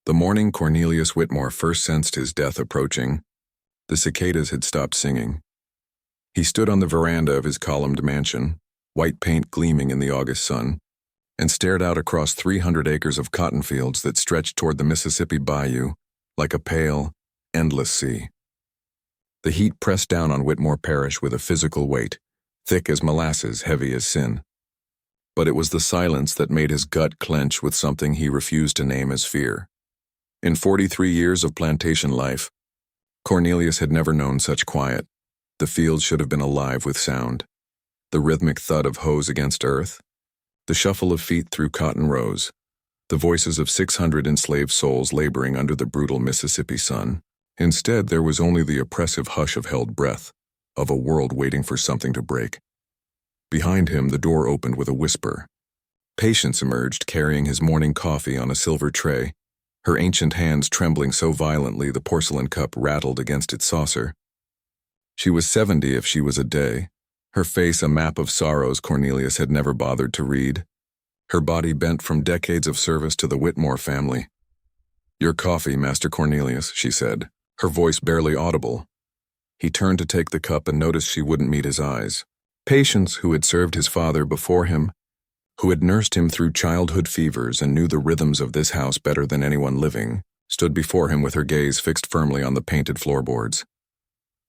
The morning Cornelius Whitmore first sensed his death approaching, the cicadas had stopped singing. He stood on the veranda of his columned mansion, white paint gleaming in the August sun, and stared out across 300 acres of cotton fields that stretched toward the Mississippi bayou like a pale, endless sea. The heat pressed down on Whitmore Parish with a physical weight, thick as molasses, heavy as sin. But it was the silence that made his gut clench with something he refused to name as fear. In 43 years of plantation life, Cornelius had never known such quiet. The fields should have been alive with sound. The rhythmic thud of hoes against earth, the shuffle of feet through cotton rows, the voices of 600 enslaved souls laboring under the brutal Mississippi sun. Instead, there was only the oppressive hush of held breath, of a world waiting for something to break. Behind him, the door opened with a whisper. Patience emerged, carrying his morning coffee on a silver tray, her ancient hands trembling so violently the porcelain cup rattled against its saucer. She was 70 if she was a day, her face a map of sorrows Cornelius had never bothered to read, her body bent from decades of service to the Whitmore family. "Your coffee, Master Cornelius," she said, her voice barely audible. He turned to take the cup and noticed she wouldn't meet his eyes. Patience, who had served his father before him, who had nursed him through childhood fevers and knew the rhythms of this house better than anyone living, stood before him with her gaze fixed firmly on the painted floorboards.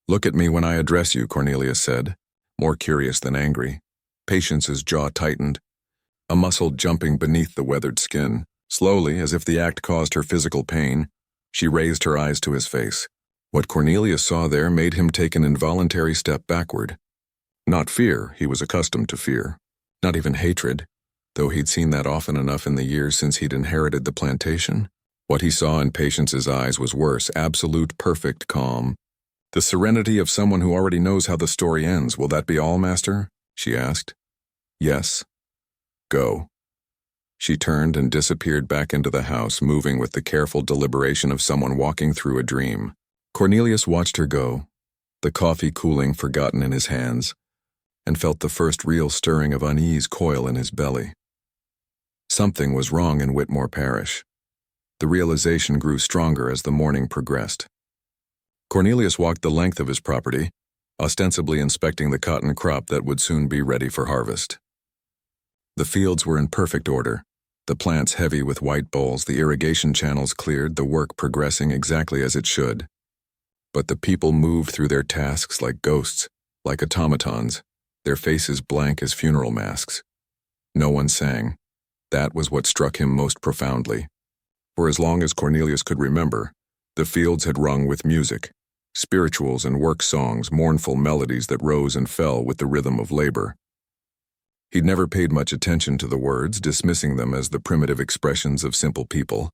"Look at me when I address you," Cornelius said, more curious than angry. Patience's jaw tightened, a muscle jumping beneath the weathered skin. Slowly, as if the act caused her physical pain, she raised her eyes to his face. What Cornelius saw there made him take an involuntary step backward. Not fear, he was accustomed to fear. Not even hatred, though he'd seen that often enough in the years since he'd inherited the plantation. What he saw in Patience's eyes was worse, absolute, perfect calm. "The serenity of someone who already knows how the story ends. Will that be all, Master?" she asked. "Yes." "Go." She turned and disappeared back into the house, moving with the careful deliberation of someone walking through a dream. Cornelius watched her go, the coffee cooling forgotten in his hands, and felt the first real stirring of unease coil in his belly. Something was wrong in Whitmore Parish. The realization grew stronger as the morning progressed. Cornelius walked the length of his property, ostensibly inspecting the cotton crop that would soon be ready for harvest. The fields were in perfect order, the plants heavy with white bolls, the irrigation channels cleared, the work progressing exactly as it should. But the people moved through their tasks like ghosts, like automatons, their faces blank as funeral masks. No one sang. That was what struck him most profoundly. For as long as Cornelius could remember, the fields had rung with music, spirituals and work songs, mournful melodies that rose and fell with the rhythm of labor. He'd never paid much attention to the words, dismissing them as the primitive expressions of simple people,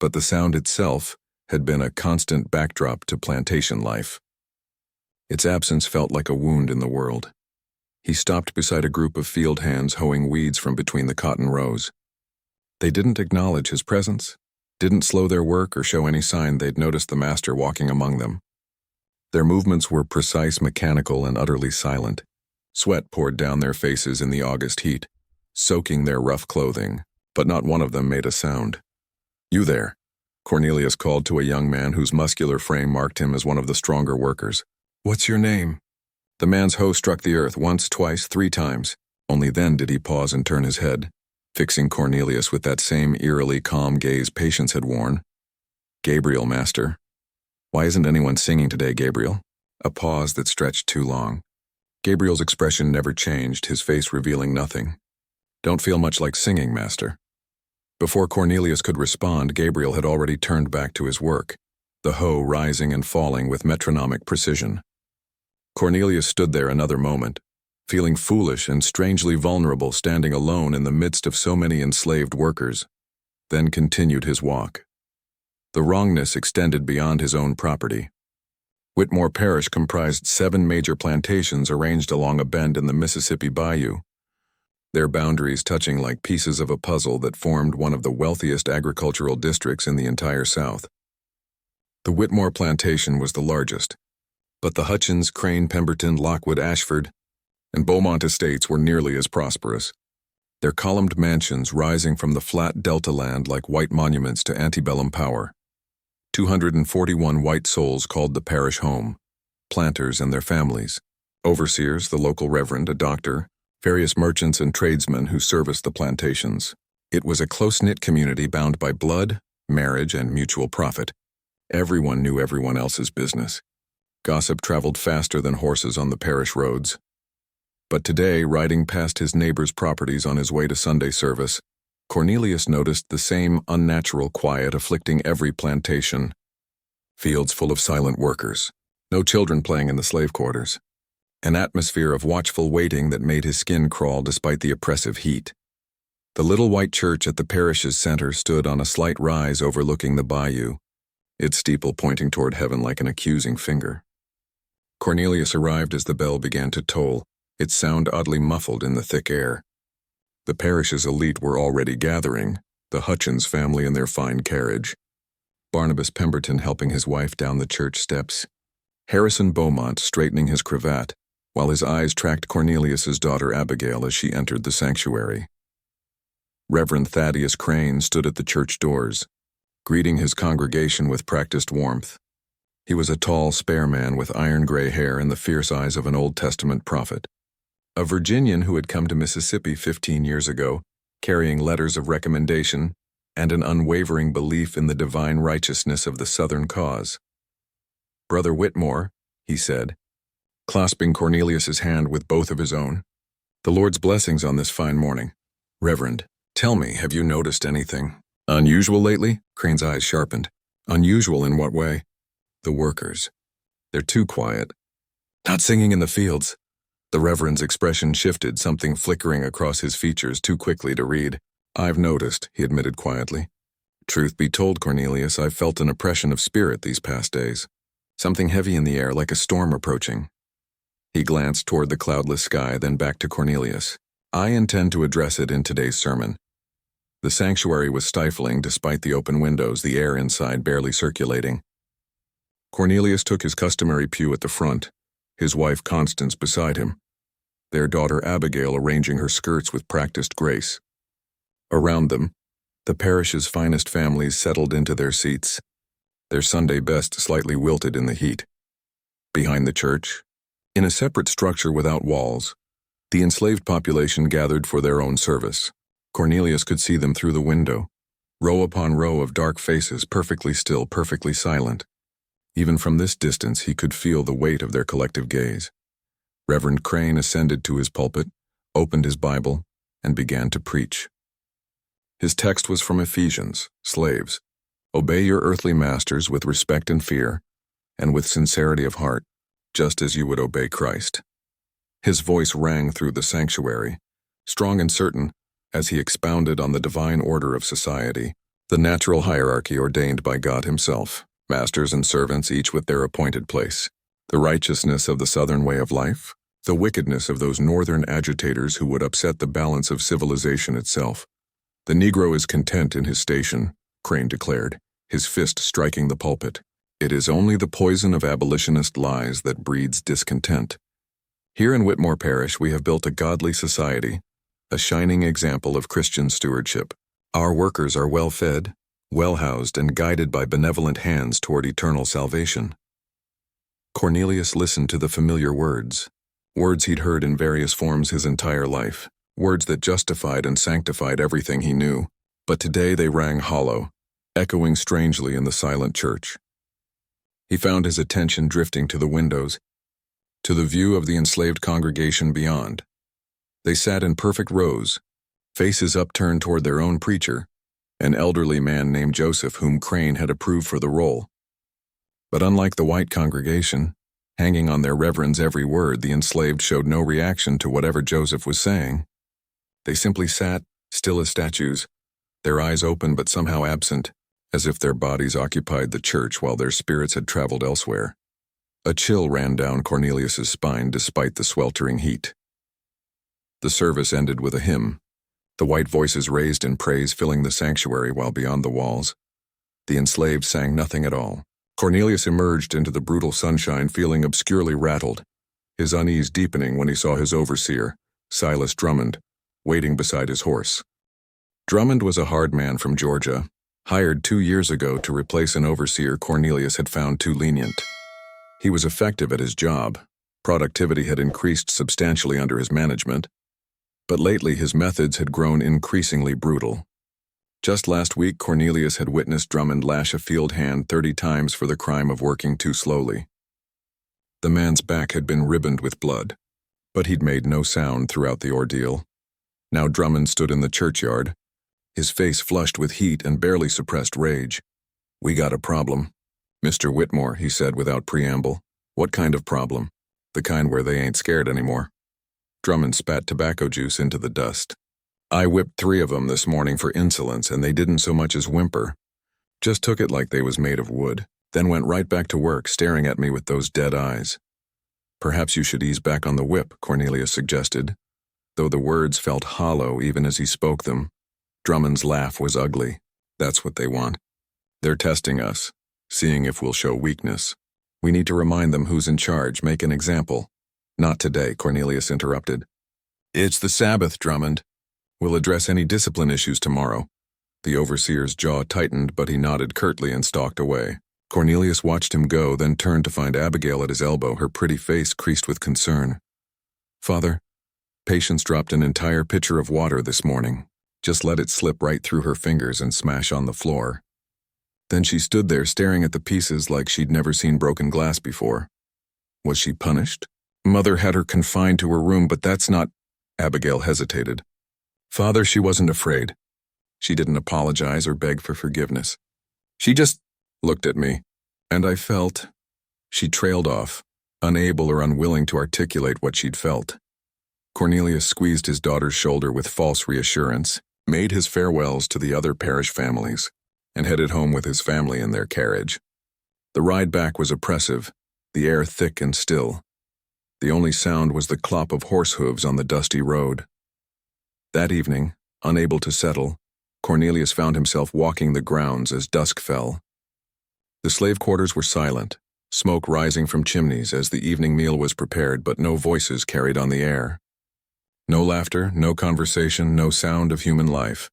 but the sound itself had been a constant backdrop to plantation life. Its absence felt like a wound in the world. He stopped beside a group of field hands hoeing weeds from between the cotton rows. They didn't acknowledge his presence, didn't slow their work or show any sign they'd noticed the master walking among them. Their movements were precise, mechanical, and utterly silent. Sweat poured down their faces in the August heat, soaking their rough clothing, but not one of them made a sound. "You there," Cornelius called to a young man whose muscular frame marked him as one of the stronger workers. "What's your name?" The man's hoe struck the earth once, twice, 3 times. Only then did he pause and turn his head, fixing Cornelius with that same eerily calm gaze Patience had worn. "Gabriel, Master." "Why isn't anyone singing today, Gabriel?" A pause that stretched too long. Gabriel's expression never changed, his face revealing nothing. "Don't feel much like singing, Master." Before Cornelius could respond, Gabriel had already turned back to his work, the hoe rising and falling with metronomic precision. Cornelius stood there another moment, feeling foolish and strangely vulnerable standing alone in the midst of so many enslaved workers, then continued his walk. The wrongness extended beyond his own property. Whitmore Parish comprised 7 major plantations arranged along a bend in the Mississippi bayou, their boundaries touching like pieces of a puzzle that formed one of the wealthiest agricultural districts in the entire South. The Whitmore plantation was the largest, but the Hutchins, Crane, Pemberton, Lockwood, Ashford, and Beaumont estates were nearly as prosperous. their columned mansions rising from the flat delta land like white monuments to antebellum power. 241 white souls called the parish home, planters and their families, overseers, the local reverend, a doctor, various merchants and tradesmen who serviced the plantations. It was a close-knit community bound by blood, marriage, and mutual profit. Everyone knew everyone else's business. Gossip traveled faster than horses on the parish roads. But today, riding past his neighbor's properties on his way to Sunday service, Cornelius noticed the same unnatural quiet afflicting every plantation. Fields full of silent workers, no children playing in the slave quarters. An atmosphere of watchful waiting that made his skin crawl despite the oppressive heat. The little white church at the parish's center stood on a slight rise overlooking the bayou, its steeple pointing toward heaven like an accusing finger. Cornelius arrived as the bell began to toll, its sound oddly muffled in the thick air. The parish's elite were already gathering, the Hutchins family in their fine carriage, Barnabas Pemberton helping his wife down the church steps, Harrison Beaumont straightening his cravat, while his eyes tracked Cornelius's daughter Abigail as she entered the sanctuary. Reverend Thaddeus Crane stood at the church doors, greeting his congregation with practiced warmth. He was a tall, spare man with iron-gray hair and the fierce eyes of an Old Testament prophet. A Virginian who had come to Mississippi 15 years ago, carrying letters of recommendation and an unwavering belief in the divine righteousness of the Southern cause. "Brother Whitmore," he said, clasping Cornelius's hand with both of his own, "the Lord's blessings on this fine morning. Reverend, tell me, have you noticed anything unusual lately?" Crane's eyes sharpened. "Unusual in what way?" "The workers. They're too quiet. Not singing in the fields." The Reverend's expression shifted, something flickering across his features too quickly to read. "I've noticed," he admitted quietly. "Truth be told, Cornelius, I've felt an oppression of spirit these past days. Something heavy in the air, like a storm approaching." He glanced toward the cloudless sky, then back to Cornelius. "I intend to address it in today's sermon." The sanctuary was stifling despite the open windows, the air inside barely circulating. Cornelius took his customary pew at the front, his wife Constance beside him, their daughter Abigail arranging her skirts with practiced grace. Around them, the parish's finest families settled into their seats, their Sunday best slightly wilted in the heat. Behind the church, in a separate structure without walls, the enslaved population gathered for their own service. Cornelius could see them through the window, row upon row of dark faces, perfectly still, perfectly silent. Even from this distance he could feel the weight of their collective gaze. Reverend Crane ascended to his pulpit, opened his Bible, and began to preach. His text was from Ephesians. "Slaves, obey your earthly masters with respect and fear, and with sincerity of heart, just as you would obey Christ." His voice rang through the sanctuary, strong and certain, as he expounded on the divine order of society, the natural hierarchy ordained by God himself, masters and servants each with their appointed place, the righteousness of the Southern way of life, the wickedness of those Northern agitators who would upset the balance of civilization itself. "The Negro is content in his station," Crane declared, his fist striking the pulpit. "It is only the poison of abolitionist lies that breeds discontent. Here in Whitmore Parish we have built a godly society, a shining example of Christian stewardship. Our workers are well-fed, well-housed, and guided by benevolent hands toward eternal salvation." Cornelius listened to the familiar words he'd heard in various forms his entire life, words that justified and sanctified everything he knew, but today they rang hollow, echoing strangely in the silent church. He found his attention drifting to the windows, to the view of the enslaved congregation beyond. They sat in perfect rows, faces upturned toward their own preacher, an elderly man named Joseph whom Crane had approved for the role. But unlike the white congregation, hanging on their reverend's every word, the enslaved showed no reaction to whatever Joseph was saying. They simply sat, still as statues, their eyes open but somehow absent, as if their bodies occupied the church while their spirits had traveled elsewhere. A chill ran down Cornelius's spine despite the sweltering heat. The service ended with a hymn, the white voices raised in praise filling the sanctuary while beyond the walls. The enslaved sang nothing at all. Cornelius emerged into the brutal sunshine feeling obscurely rattled, his unease deepening when he saw his overseer, Silas Drummond, waiting beside his horse. Drummond was a hard man from Georgia, hired 2 years ago to replace an overseer Cornelius had found too lenient. He was effective at his job. Productivity had increased substantially under his management, but lately his methods had grown increasingly brutal. Just last week, Cornelius had witnessed Drummond lash a field hand 30 times for the crime of working too slowly. The man's back had been ribboned with blood, but he'd made no sound throughout the ordeal. Now Drummond stood in the churchyard, his face flushed with heat and barely suppressed rage. "We got a problem, Mr. Whitmore," he said without preamble. "What kind of problem?" "The kind where they ain't scared anymore." Drummond spat tobacco juice into the dust. "I whipped 3 of them this morning for insolence, and they didn't so much as whimper. Just took it like they was made of wood, then went right back to work, staring at me with those dead eyes." "Perhaps you should ease back on the whip," Cornelius suggested, though the words felt hollow even as he spoke them. Drummond's laugh was ugly. "That's what they want. They're testing us, seeing if we'll show weakness. We need to remind them who's in charge, make an example." "Not today," Cornelius interrupted. "It's the Sabbath, Drummond. We'll address any discipline issues tomorrow." The overseer's jaw tightened, but he nodded curtly and stalked away. Cornelius watched him go, then turned to find Abigail at his elbow, her pretty face creased with concern. "Father, Patience dropped an entire pitcher of water this morning. Just let it slip right through her fingers and smash on the floor. Then she stood there staring at the pieces like she'd never seen broken glass before. Was she punished? Mother had her confined to her room, but that's not—" Abigail hesitated. "Father, she wasn't afraid. She didn't apologize or beg for forgiveness. She just looked at me, and I felt—" She trailed off, unable or unwilling to articulate what she'd felt. Cornelius squeezed his daughter's shoulder with false reassurance, made his farewells to the other parish families, and headed home with his family in their carriage. The ride back was oppressive, the air thick and still. The only sound was the clop of horse hooves on the dusty road. That evening, unable to settle, Cornelius found himself walking the grounds as dusk fell. The slave quarters were silent, smoke rising from chimneys as the evening meal was prepared, but no voices carried on the air. No laughter, no conversation, no sound of human life.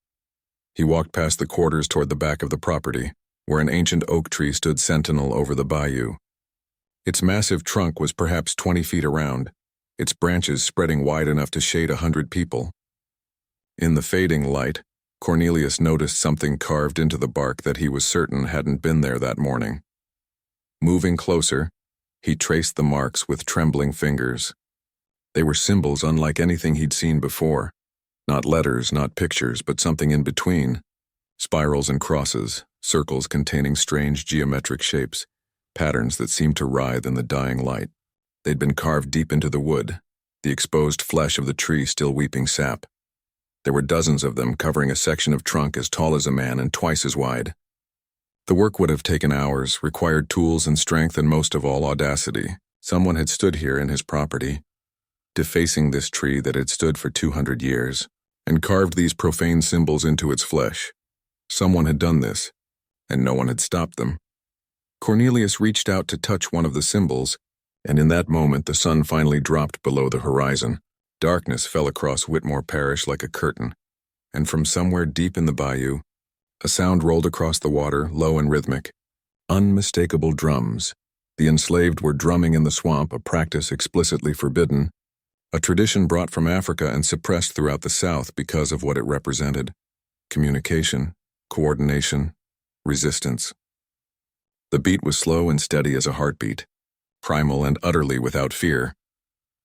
He walked past the quarters toward the back of the property, where an ancient oak tree stood sentinel over the bayou. Its massive trunk was perhaps 20 feet around, its branches spreading wide enough to shade 100 people. In the fading light, Cornelius noticed something carved into the bark that he was certain hadn't been there that morning. Moving closer, he traced the marks with trembling fingers. They were symbols unlike anything he'd seen before. Not letters, not pictures, but something in between. Spirals and crosses, circles containing strange geometric shapes, patterns that seemed to writhe in the dying light. They'd been carved deep into the wood, the exposed flesh of the tree still weeping sap. There were dozens of them covering a section of trunk as tall as a man and twice as wide. The work would have taken hours, required tools and strength, and most of all, audacity. Someone had stood here in his property, defacing this tree that had stood for 200 years, and carved these profane symbols into its flesh. Someone had done this, and no one had stopped them. Cornelius reached out to touch one of the symbols, and in that moment the sun finally dropped below the horizon. Darkness fell across Whitmore Parish like a curtain, and from somewhere deep in the bayou, a sound rolled across the water, low and rhythmic. Unmistakable drums. The enslaved were drumming in the swamp, a practice explicitly forbidden, a tradition brought from Africa and suppressed throughout the South because of what it represented: communication, coordination, resistance. The beat was slow and steady as a heartbeat, primal and utterly without fear.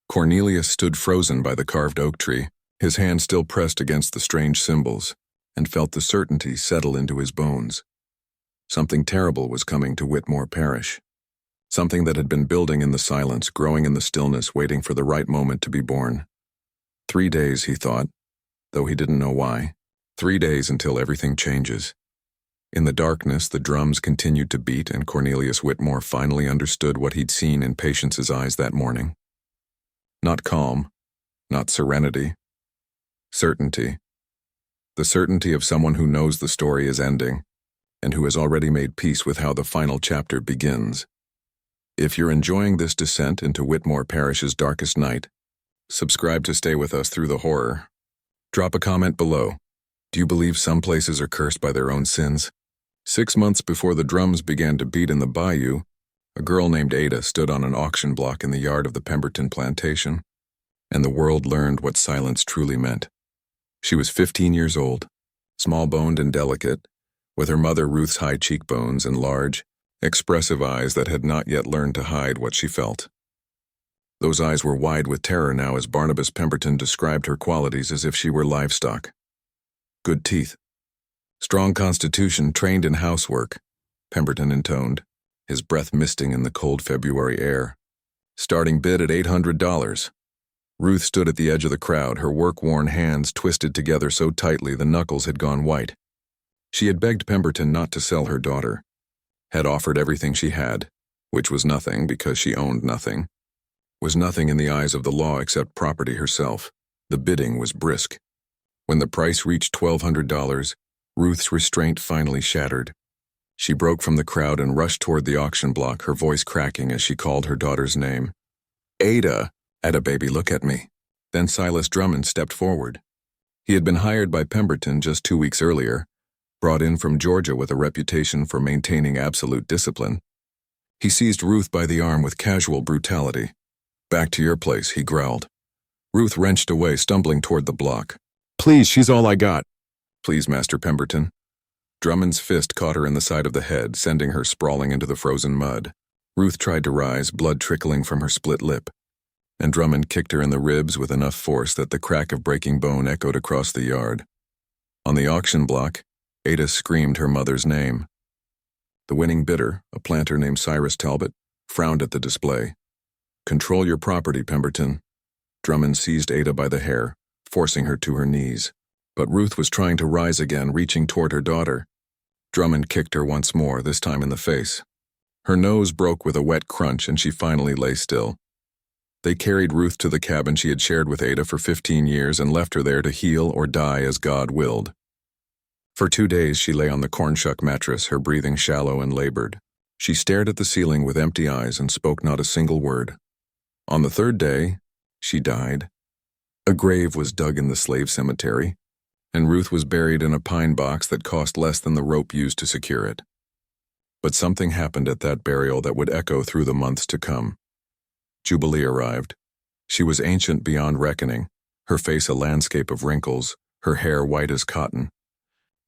Cornelius stood frozen by the carved oak tree, his hand still pressed against the strange symbols, and felt the certainty settle into his bones. Something terrible was coming to Whitmore Parish. Something that had been building in the silence, growing in the stillness, waiting for the right moment to be born. 3 days, he thought, though he didn't know why. 3 days until everything changes. In the darkness, the drums continued to beat, and Cornelius Whitmore finally understood what he'd seen in Patience's eyes that morning. Not calm, not serenity. Certainty. The certainty of someone who knows the story is ending, and who has already made peace with how the final chapter begins. If you're enjoying this descent into Whitmore Parish's darkest night, subscribe to stay with us through the horror. Drop a comment below. Do you believe some places are cursed by their own sins? 6 months before the drums began to beat in the bayou, a girl named Ada stood on an auction block in the yard of the Pemberton plantation, and the world learned what silence truly meant. She was 15 years old, small-boned and delicate, with her mother Ruth's high cheekbones and large, expressive eyes that had not yet learned to hide what she felt. Those eyes were wide with terror now as Barnabas Pemberton described her qualities as if she were livestock. Good teeth. Strong constitution trained in housework, Pemberton intoned, his breath misting in the cold February air. Starting bid at $800. Ruth stood at the edge of the crowd, her work-worn hands twisted together so tightly the knuckles had gone white. She had begged Pemberton not to sell her daughter, had offered everything she had, which was nothing because she owned nothing, was nothing in the eyes of the law except property herself. The bidding was brisk. When the price reached $1,200, Ruth's restraint finally shattered. She broke from the crowd and rushed toward the auction block, her voice cracking as she called her daughter's name. Ada! Ada, baby, look at me. Then Silas Drummond stepped forward. He had been hired by Pemberton just 2 weeks earlier, brought in from Georgia with a reputation for maintaining absolute discipline. He seized Ruth by the arm with casual brutality. Back to your place, he growled. Ruth wrenched away, stumbling toward the block. Please, she's all I got. Please, Master Pemberton. Drummond's fist caught her in the side of the head, sending her sprawling into the frozen mud. Ruth tried to rise, blood trickling from her split lip, and Drummond kicked her in the ribs with enough force that the crack of breaking bone echoed across the yard. On the auction block, Ada screamed her mother's name. The winning bidder, a planter named Cyrus Talbot, frowned at the display. Control your property, Pemberton. Drummond seized Ada by the hair, forcing her to her knees. But Ruth was trying to rise again, reaching toward her daughter. Drummond kicked her once more, this time in the face. Her nose broke with a wet crunch and she finally lay still. They carried Ruth to the cabin she had shared with Ada for 15 years and left her there to heal or die as God willed. For 2 days she lay on the cornshuck mattress, her breathing shallow and labored. She stared at the ceiling with empty eyes and spoke not a single word. On the 3rd day, she died. A grave was dug in the slave cemetery, and Ruth was buried in a pine box that cost less than the rope used to secure it. But something happened at that burial that would echo through the months to come. Jubilee arrived. She was ancient beyond reckoning, her face a landscape of wrinkles, her hair white as cotton.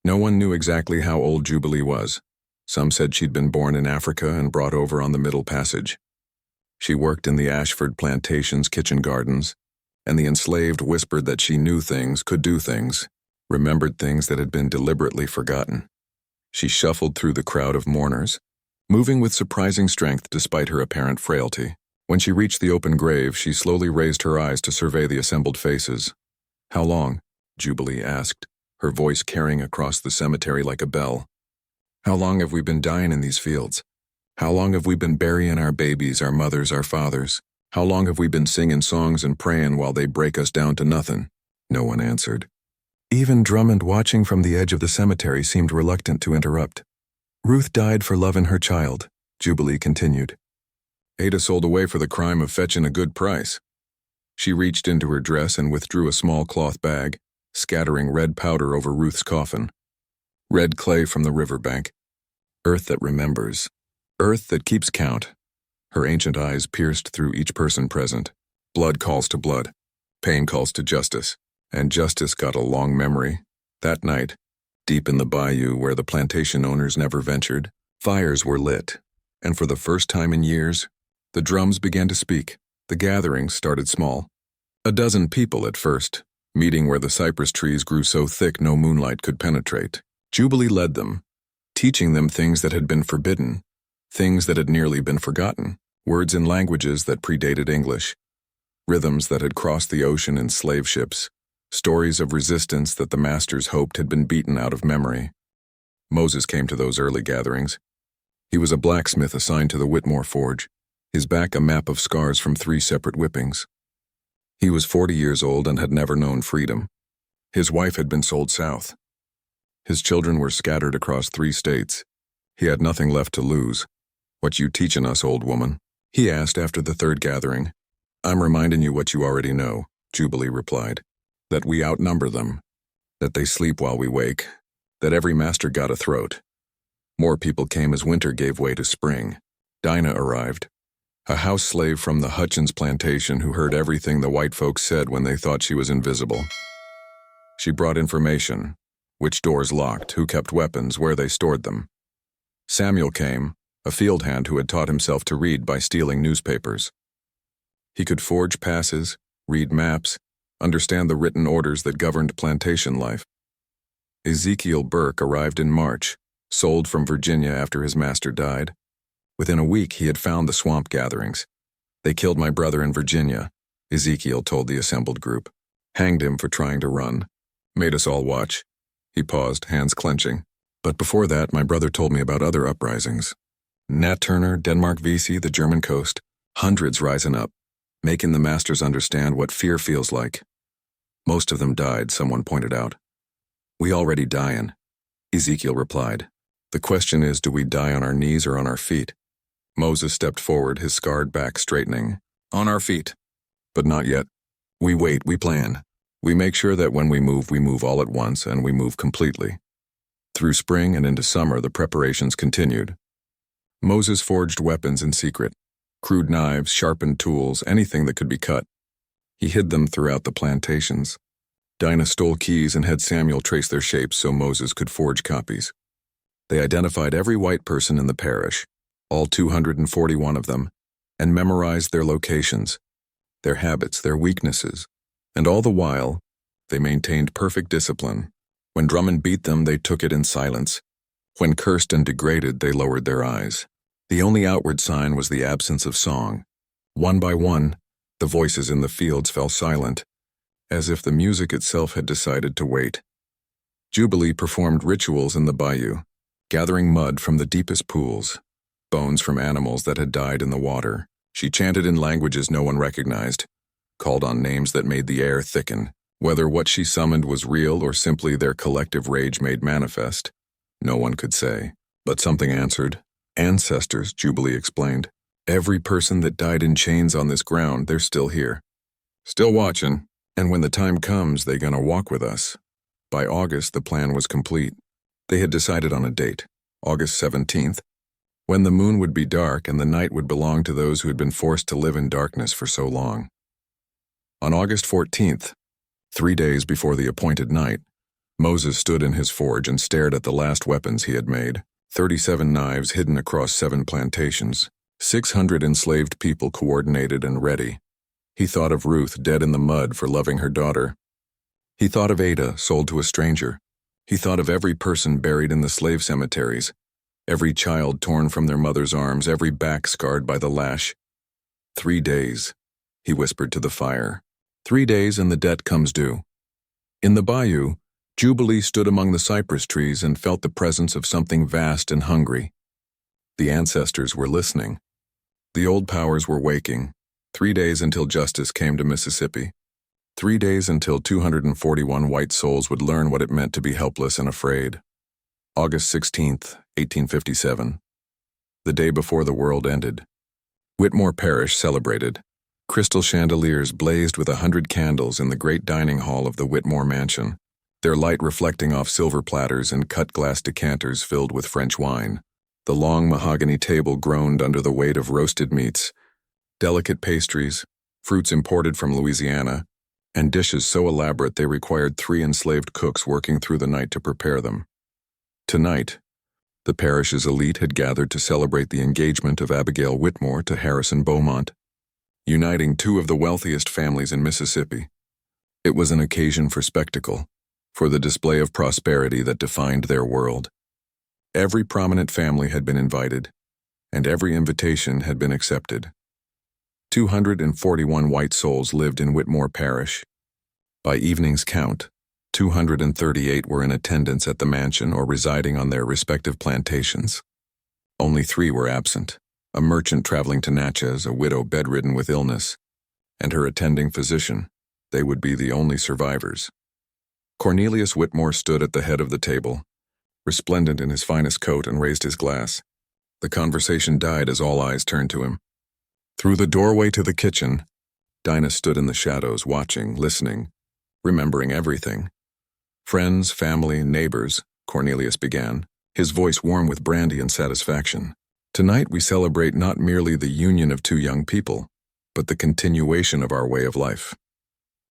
No one knew exactly how old Jubilee was. Some said she'd been born in Africa and brought over on the Middle Passage. She worked in the Ashford plantations' kitchen gardens, and the enslaved whispered that she knew things, could do things, remembered things that had been deliberately forgotten. She shuffled through the crowd of mourners, moving with surprising strength despite her apparent frailty. When she reached the open grave, she slowly raised her eyes to survey the assembled faces. How long? Jubilee asked, her voice carrying across the cemetery like a bell. How long have we been dying in these fields? How long have we been burying our babies, our mothers, our fathers? How long have we been singing songs and praying while they break us down to nothing? No one answered. Even Drummond, watching from the edge of the cemetery, seemed reluctant to interrupt. Ruth died for loving her child, Jubilee continued. Ada sold away for the crime of fetching a good price. She reached into her dress and withdrew a small cloth bag, scattering red powder over Ruth's coffin. Red clay from the riverbank. Earth that remembers. Earth that keeps count. Her ancient eyes pierced through each person present. Blood calls to blood. Pain calls to justice. And justice got a long memory. That night, deep in the bayou where the plantation owners never ventured, fires were lit. And for the first time in years, the drums began to speak. The gathering started small. 12 people at first, meeting where the cypress trees grew so thick no moonlight could penetrate. Jubilee led them, teaching them things that had been forbidden, things that had nearly been forgotten, words in languages that predated English, rhythms that had crossed the ocean in slave ships, stories of resistance that the masters hoped had been beaten out of memory. Moses came to those early gatherings. He was a blacksmith assigned to the Whitmore forge, his back a map of scars from 3 separate whippings. He was 40 years old and had never known freedom. His wife had been sold south. His children were scattered across 3 states. He had nothing left to lose. What you teachin' us, old woman? He asked after the 3rd gathering. I'm reminding you what you already know, Jubilee replied. that we outnumber them, that they sleep while we wake, that every master got a throat. More people came as winter gave way to spring. Dinah arrived, a house slave from the Hutchins plantation who heard everything the white folks said when they thought she was invisible. She brought information: which doors locked, who kept weapons, where they stored them. Samuel came, a field hand who had taught himself to read by stealing newspapers. He could forge passes, read maps, understand the written orders that governed plantation life. Ezekiel Burke arrived in March, sold from Virginia after his master died. Within a week, he had found the swamp gatherings. They killed my brother in Virginia, Ezekiel told the assembled group. Hanged him for trying to run. Made us all watch. He paused, hands clenching. But before that, my brother told me about other uprisings. Nat Turner, Denmark Vesey, the German coast. Hundreds rising up, making the masters understand what fear feels like. Most of them died, someone pointed out. We already dying, Ezekiel replied. The question is, do we die on our knees or on our feet? Moses stepped forward, his scarred back straightening. On our feet. But not yet. We wait, we plan. We make sure that when we move all at once, and we move completely. Through spring and into summer, the preparations continued. Moses forged weapons in secret. Crude knives, sharpened tools, anything that could be cut. He hid them throughout the plantations. Dinah stole keys and had Samuel trace their shapes so Moses could forge copies. They identified every white person in the parish, all 241 of them, and memorized their locations, their habits, their weaknesses, and all the while, they maintained perfect discipline. When Drummond beat them, they took it in silence. When cursed and degraded, they lowered their eyes. The only outward sign was the absence of song. One by one, the voices in the fields fell silent, as if the music itself had decided to wait. Jubilee performed rituals in the bayou, gathering mud from the deepest pools, bones from animals that had died in the water. She chanted in languages no one recognized, called on names that made the air thicken. Whether what she summoned was real or simply their collective rage made manifest, no one could say. But something answered. Ancestors, Jubilee explained. Every person that died in chains on this ground, they're still here. Still watching. And when the time comes, they gonna walk with us. By August, the plan was complete. They had decided on a date, August 17th, when the moon would be dark and the night would belong to those who had been forced to live in darkness for so long. On August 14th, 3 days before the appointed night, Moses stood in his forge and stared at the last weapons he had made. 37 knives hidden across 7 plantations, 600 enslaved people coordinated and ready. He thought of Ruth dead in the mud for loving her daughter. He thought of Ada sold to a stranger. He thought of every person buried in the slave cemeteries, every child torn from their mother's arms, every back scarred by the lash. 3 days, he whispered to the fire. 3 days and the debt comes due. In the bayou, Jubilee stood among the cypress trees and felt the presence of something vast and hungry. The ancestors were listening. The old powers were waking. 3 days until justice came to Mississippi. 3 days until 241 white souls would learn what it meant to be helpless and afraid. August 16th, 1857. The day before the world ended. Whitmore Parish celebrated. Crystal chandeliers blazed with 100 candles in the great dining hall of the Whitmore mansion, their light reflecting off silver platters and cut glass decanters filled with French wine. The long mahogany table groaned under the weight of roasted meats, delicate pastries, fruits imported from Louisiana, and dishes so elaborate they required 3 enslaved cooks working through the night to prepare them. Tonight, the parish's elite had gathered to celebrate the engagement of Abigail Whitmore to Harrison Beaumont, uniting 2 of the wealthiest families in Mississippi. It was an occasion for spectacle, for the display of prosperity that defined their world. Every prominent family had been invited, and every invitation had been accepted. 241 white souls lived in Whitmore Parish. By evening's count, 238 were in attendance at the mansion or residing on their respective plantations. Only 3 were absent, a merchant traveling to Natchez, a widow bedridden with illness, and her attending physician. They would be the only survivors. Cornelius Whitmore stood at the head of the table, resplendent in his finest coat, and raised his glass. The conversation died as all eyes turned to him. Through the doorway to the kitchen, Dinah stood in the shadows, watching, listening, remembering everything. Friends, family, neighbors, Cornelius began, his voice warm with brandy and satisfaction. Tonight we celebrate not merely the union of two young people, but the continuation of our way of life.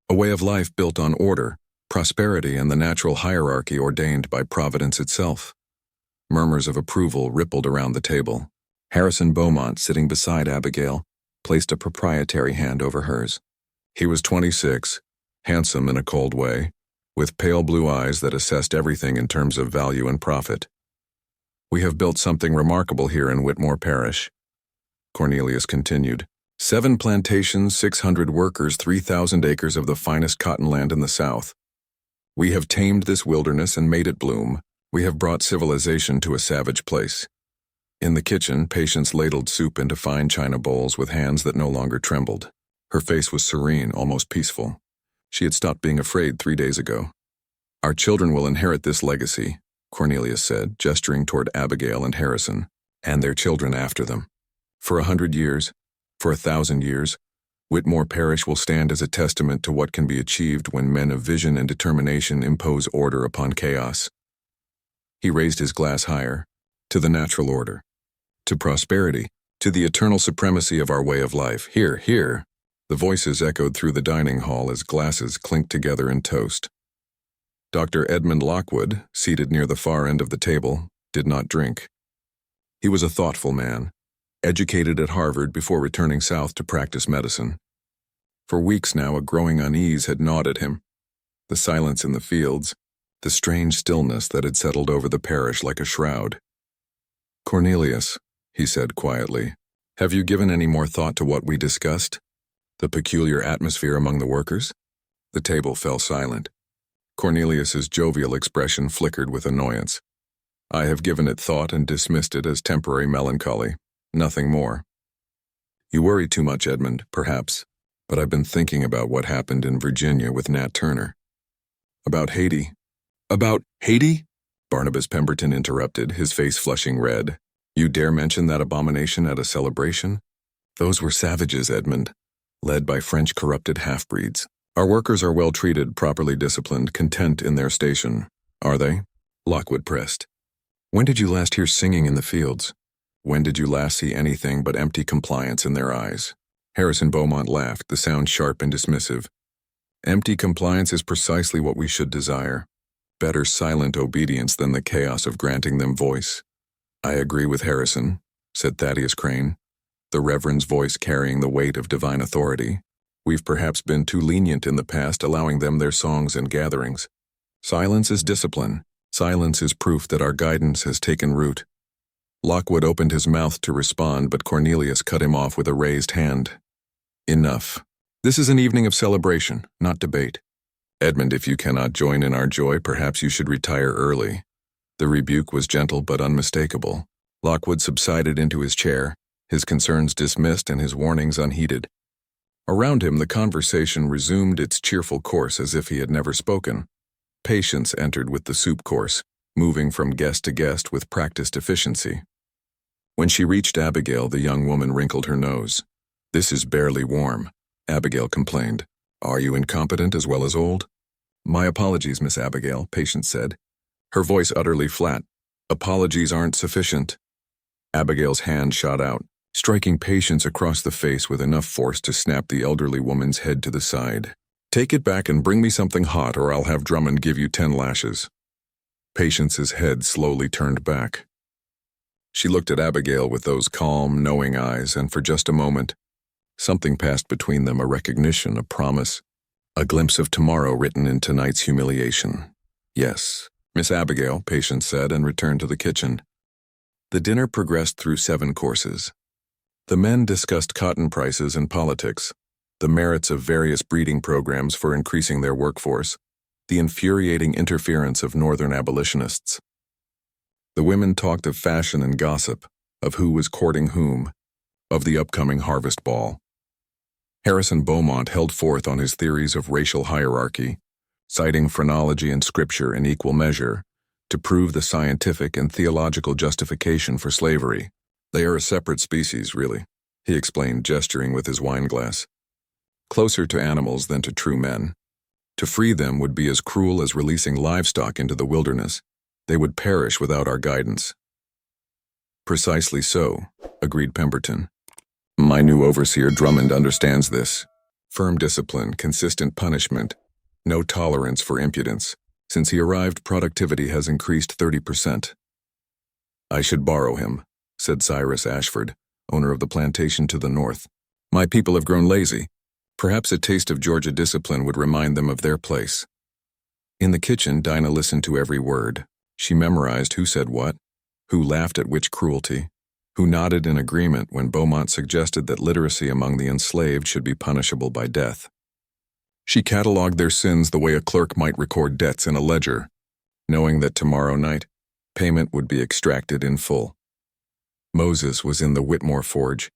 A way of life built on order, prosperity, and the natural hierarchy ordained by Providence itself. Murmurs of approval rippled around the table. Harrison Beaumont, sitting beside Abigail, placed a proprietary hand over hers. He was 26, handsome in a cold way, with pale blue eyes that assessed everything in terms of value and profit. "We have built something remarkable here in Whitmore Parish," Cornelius continued. 7 plantations, 600 workers, 3,000 acres of the finest cotton land in the South. We have tamed this wilderness and made it bloom. We have brought civilization to a savage place. In the kitchen, Patience ladled soup into fine china bowls with hands that no longer trembled. Her face was serene, almost peaceful. She had stopped being afraid 3 days ago. "Our children will inherit this legacy," Cornelius said, gesturing toward Abigail and Harrison, "and their children after them. For 100 years, for 1,000 years, Whitmore Parish will stand as a testament to what can be achieved when men of vision and determination impose order upon chaos." He raised his glass higher, to the natural order, to prosperity, to the eternal supremacy of our way of life. "Here, here." The voices echoed through the dining hall as glasses clinked together in toast. Dr. Edmund Lockwood, seated near the far end of the table, did not drink. He was a thoughtful man, educated at Harvard before returning south to practice medicine. For weeks now, a growing unease had gnawed at him. The silence in the fields, the strange stillness that had settled over the parish like a shroud. "Cornelius," he said quietly, "have you given any more thought to what we discussed? The peculiar atmosphere among the workers?" The table fell silent. Cornelius's jovial expression flickered with annoyance. "I have given it thought and dismissed it as temporary melancholy. Nothing more." "You worry too much, Edmund, perhaps, but I've been thinking about what happened in Virginia with Nat Turner. About Haiti." "About Haiti?" Barnabas Pemberton interrupted, his face flushing red. "You dare mention that abomination at a celebration? Those were savages, Edmund, led by French corrupted half-breeds. Our workers are well treated, properly disciplined, content in their station. Are they?" Lockwood pressed. "When did you last hear singing in the fields? When did you last see anything but empty compliance in their eyes?" Harrison Beaumont laughed, the sound sharp and dismissive. "Empty compliance is precisely what we should desire. Better silent obedience than the chaos of granting them voice." "I agree with Harrison," said Thaddeus Crane, the Reverend's voice carrying the weight of divine authority. "We've perhaps been too lenient in the past, allowing them their songs and gatherings. Silence is discipline. Silence is proof that our guidance has taken root." Lockwood opened his mouth to respond, but Cornelius cut him off with a raised hand. "Enough. This is an evening of celebration, not debate. Edmund, if you cannot join in our joy, perhaps you should retire early." The rebuke was gentle but unmistakable. Lockwood subsided into his chair, his concerns dismissed and his warnings unheeded. Around him, the conversation resumed its cheerful course as if he had never spoken. Patience entered with the soup course, moving from guest to guest with practiced efficiency. When she reached Abigail, the young woman wrinkled her nose. "This is barely warm," Abigail complained. "Are you incompetent as well as old?" "My apologies, Miss Abigail," Patience said, her voice utterly flat. "Apologies aren't sufficient." Abigail's hand shot out, striking Patience across the face with enough force to snap the elderly woman's head to the side. "Take it back and bring me something hot, or I'll have Drummond give you 10 lashes." Patience's head slowly turned back. She looked at Abigail with those calm, knowing eyes, and for just a moment, something passed between them, a recognition, a promise, a glimpse of tomorrow written in tonight's humiliation. "Yes, Miss Abigail," Patience said, and returned to the kitchen. The dinner progressed through 7 courses. The men discussed cotton prices and politics, the merits of various breeding programs for increasing their workforce, the infuriating interference of Northern abolitionists. The women talked of fashion and gossip, of who was courting whom, of the upcoming harvest ball. Harrison Beaumont held forth on his theories of racial hierarchy, citing phrenology and scripture in equal measure, to prove the scientific and theological justification for slavery. "They are a separate species, really," he explained, gesturing with his wineglass. "Closer to animals than to true men. To free them would be as cruel as releasing livestock into the wilderness. They would perish without our guidance. Precisely so, agreed Pemberton. My new overseer Drummond understands this. Firm discipline, consistent punishment, no tolerance for impudence. Since he arrived, productivity has increased 30%. I should borrow him, said Cyrus Ashford, owner of the plantation to the north. My people have grown lazy. Perhaps a taste of Georgia discipline would remind them of their place. In the kitchen, Dinah listened to every word. She memorized who said what, who laughed at which cruelty, who nodded in agreement when Beaumont suggested that literacy among the enslaved should be punishable by death. She catalogued their sins the way a clerk might record debts in a ledger, knowing that tomorrow night, payment would be extracted in full. Moses was in the Whitmore forge,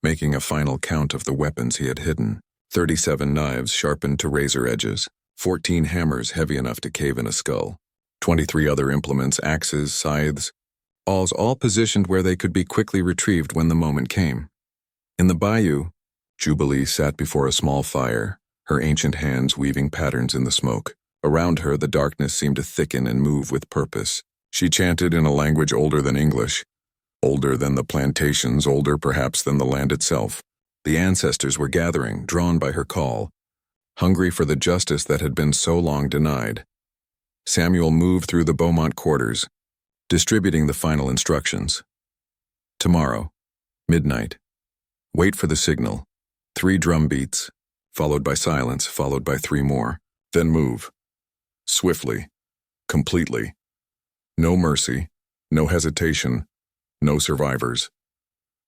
making a final count of the weapons he had hidden. 37 knives sharpened to razor edges, 14 hammers heavy enough to cave in a skull, 23 other implements, axes, scythes, all positioned where they could be quickly retrieved when the moment came. In the bayou, Jubilee sat before a small fire, her ancient hands weaving patterns in the smoke. Around her, the darkness seemed to thicken and move with purpose. She chanted in a language older than English, older than the plantations, older perhaps than the land itself. The ancestors were gathering, drawn by her call, hungry for the justice that had been so long denied. Samuel moved through the Beaumont quarters, distributing the final instructions. Tomorrow, midnight. Wait for the signal. 3 drum beats, followed by silence, followed by 3 more. Then move. Swiftly. Completely. No mercy. No hesitation. No survivors.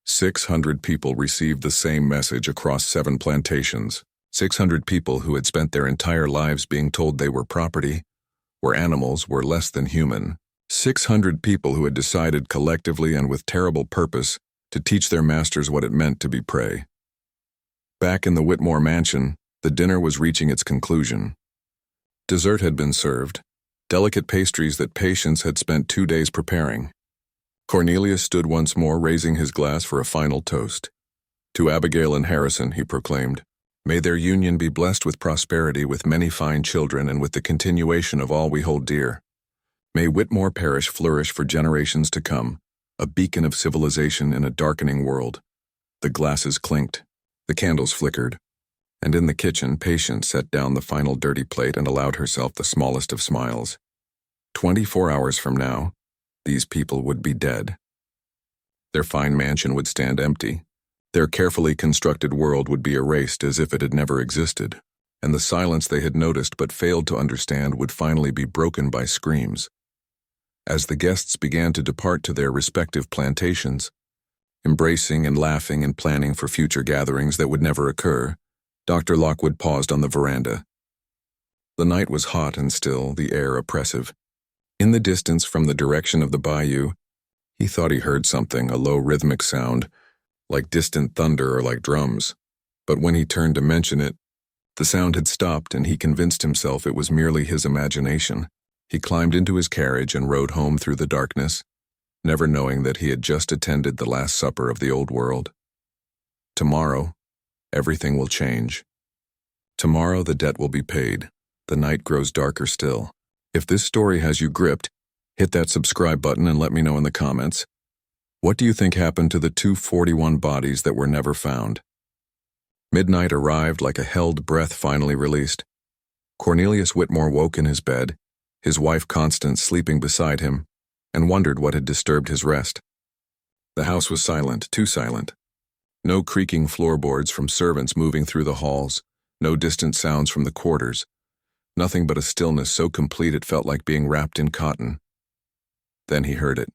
600 people received the same message across 7 plantations. 600 people who had spent their entire lives being told they were property, were animals, were less than human. 600 people who had decided collectively and with terrible purpose to teach their masters what it meant to be prey. Back in the Whitmore mansion, the dinner was reaching its conclusion. Dessert had been served, delicate pastries that Patience had spent 2 days preparing. Cornelius stood once more, raising his glass for a final toast. To Abigail and Harrison, he proclaimed, "May their union be blessed with prosperity, with many fine children, and with the continuation of all we hold dear. May Whitmore Parish flourish for generations to come, a beacon of civilization in a darkening world." The glasses clinked, the candles flickered, and in the kitchen, Patience set down the final dirty plate and allowed herself the smallest of smiles. 24 hours from now, these people would be dead. Their fine mansion would stand empty. Their carefully constructed world would be erased as if it had never existed, and the silence they had noticed but failed to understand would finally be broken by screams. As the guests began to depart to their respective plantations, embracing and laughing and planning for future gatherings that would never occur, Dr. Lockwood paused on the veranda. The night was hot and still, the air oppressive. In the distance from the direction of the bayou, he thought he heard something, a low rhythmic sound, like distant thunder or like drums. But when he turned to mention it, the sound had stopped and he convinced himself it was merely his imagination. He climbed into his carriage and rode home through the darkness, never knowing that he had just attended the Last Supper of the old world. Tomorrow, everything will change. Tomorrow the debt will be paid. The night grows darker still. If this story has you gripped, hit that subscribe button and let me know in the comments. What do you think happened to the 241 bodies that were never found? Midnight arrived like a held breath finally released. Cornelius Whitmore woke in his bed, his wife Constance sleeping beside him, and wondered what had disturbed his rest. The house was silent, too silent. No creaking floorboards from servants moving through the halls, no distant sounds from the quarters. Nothing but a stillness so complete it felt like being wrapped in cotton. Then he heard it.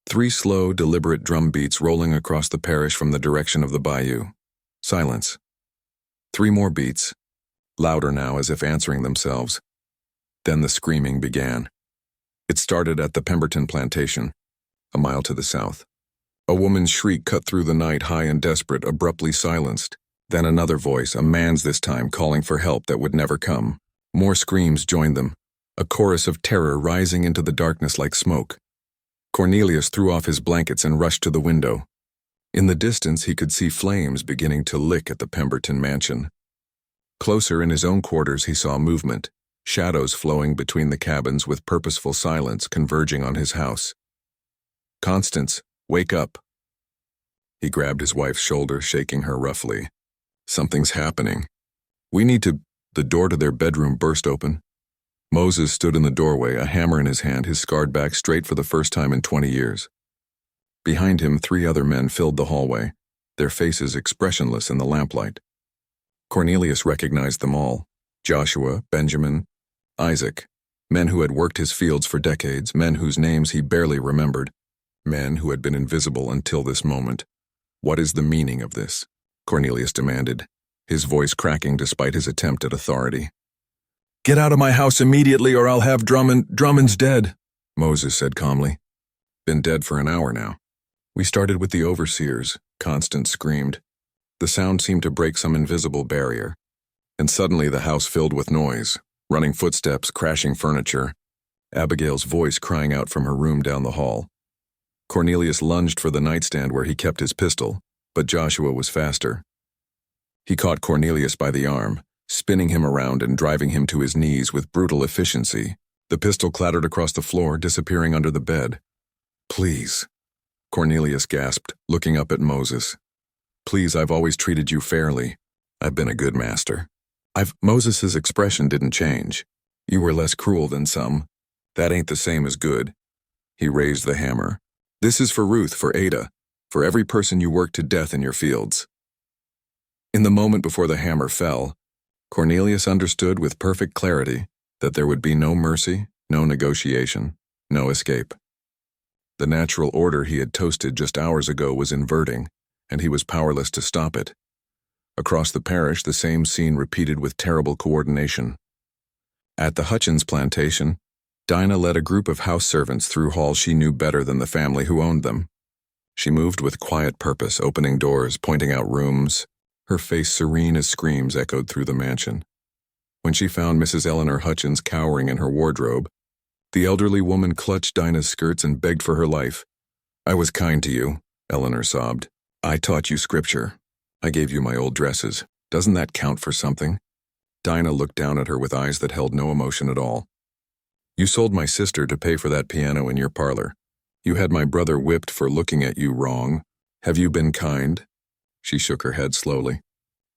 3 slow, deliberate drum beats rolling across the parish from the direction of the bayou. Silence. 3 more beats, louder now as if answering themselves. Then the screaming began. It started at the Pemberton plantation, a mile to the south. A woman's shriek cut through the night, high and desperate, abruptly silenced. Then another voice, a man's this time, calling for help that would never come. More screams joined them, a chorus of terror rising into the darkness like smoke. Cornelius threw off his blankets and rushed to the window. In the distance, he could see flames beginning to lick at the Pemberton mansion. Closer in his own quarters he saw movement, shadows flowing between the cabins with purposeful silence converging on his house. "Constance, wake up." He grabbed his wife's shoulder, shaking her roughly. "Something's happening. We need to—" The door to their bedroom burst open. Moses stood in the doorway, a hammer in his hand, his scarred back straight for the first time in 20 years. Behind him, 3 other men filled the hallway, their faces expressionless in the lamplight. Cornelius recognized them all: Joshua, Benjamin, Isaac, men who had worked his fields for decades, men whose names he barely remembered, men who had been invisible until this moment. "What is the meaning of this?" Cornelius demanded, his voice cracking despite his attempt at authority. "Get out of my house immediately or I'll have Drummond." "Drummond's dead," Moses said calmly. "Been dead for an hour now." "We started with the overseers," Constance screamed. The sound seemed to break some invisible barrier, and suddenly the house filled with noise, running footsteps, crashing furniture, Abigail's voice crying out from her room down the hall. Cornelius lunged for the nightstand where he kept his pistol, but Joshua was faster. He caught Cornelius by the arm, spinning him around and driving him to his knees with brutal efficiency. The pistol clattered across the floor, disappearing under the bed. "Please," Cornelius gasped, looking up at Moses. "Please, I've always treated you fairly. I've been a good master." Moses's expression didn't change. "You were less cruel than some. That ain't the same as good." He raised the hammer. "This is for Ruth, for Ada, for every person you worked to death in your fields." In the moment before the hammer fell, Cornelius understood with perfect clarity that there would be no mercy, no negotiation, no escape. The natural order he had toasted just hours ago was inverting, and he was powerless to stop it. Across the parish, the same scene repeated with terrible coordination. At the Hutchins plantation, Dinah led a group of house servants through halls she knew better than the family who owned them. She moved with quiet purpose, opening doors, pointing out rooms, her face serene as screams echoed through the mansion. When she found Mrs. Eleanor Hutchins cowering in her wardrobe, the elderly woman clutched Dinah's skirts and begged for her life. "I was kind to you," Eleanor sobbed. "I taught you scripture. I gave you my old dresses. Doesn't that count for something?" Dinah looked down at her with eyes that held no emotion at all. "You sold my sister to pay for that piano in your parlor. You had my brother whipped for looking at you wrong. Have you been kind?" She shook her head slowly.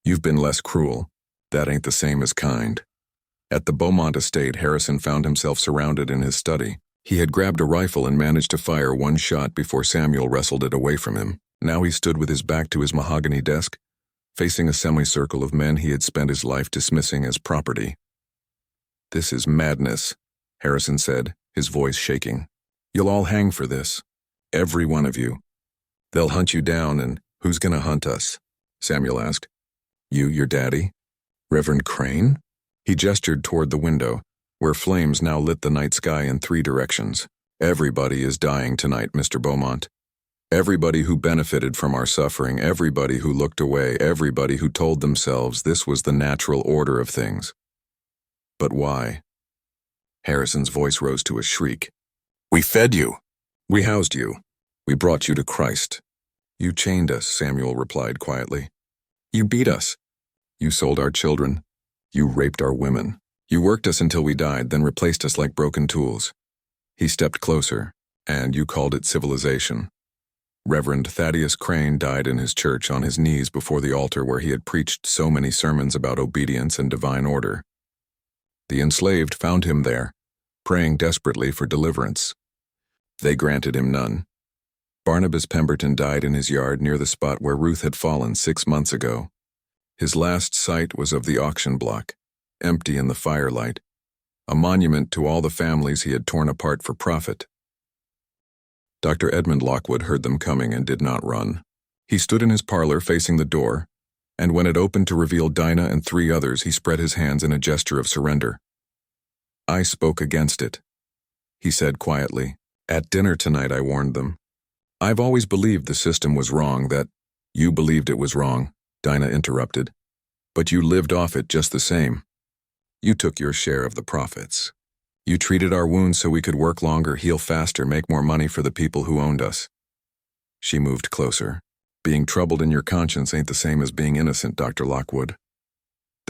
"You've been less cruel. That ain't the same as kind." At the Beaumont estate, Harrison found himself surrounded in his study. He had grabbed a rifle and managed to fire one shot before Samuel wrestled it away from him. Now he stood with his back to his mahogany desk, facing a semicircle of men he had spent his life dismissing as property. "This is madness," Harrison said, his voice shaking. "You'll all hang for this. Every one of you. They'll hunt you down, and who's gonna hunt us?" Samuel asked. "You, your daddy? Reverend Crane?" He gestured toward the window, where flames now lit the night sky in 3 directions. "Everybody is dying tonight, Mr. Beaumont. Everybody who benefited from our suffering, everybody who looked away, everybody who told themselves this was the natural order of things. But why?" Harrison's voice rose to a shriek. "We fed you. We housed you. We brought you to Christ. You chained us," Samuel replied quietly. "You beat us. You sold our children. You raped our women. You worked us until we died, then replaced us like broken tools." He stepped closer, "And you called it civilization. Reverend Thaddeus Crane died in his church on his knees before the altar where he had preached so many sermons about obedience and divine order. The enslaved found him there, praying desperately for deliverance. They granted him none. Barnabas Pemberton died in his yard near the spot where Ruth had fallen 6 months ago. His last sight was of the auction block, empty in the firelight, a monument to all the families he had torn apart for profit. Dr. Edmund Lockwood heard them coming and did not run. He stood in his parlor facing the door, and when it opened to reveal Dinah and 3 others, he spread his hands in a gesture of surrender. "I spoke against it," he said quietly. "At dinner tonight I warned them. I've always believed the system was wrong, that—" "You believed it was wrong," Dinah interrupted. "But you lived off it just the same. You took your share of the profits. You treated our wounds so we could work longer, heal faster, make more money for the people who owned us." She moved closer. "Being troubled in your conscience ain't the same as being innocent, Dr. Lockwood.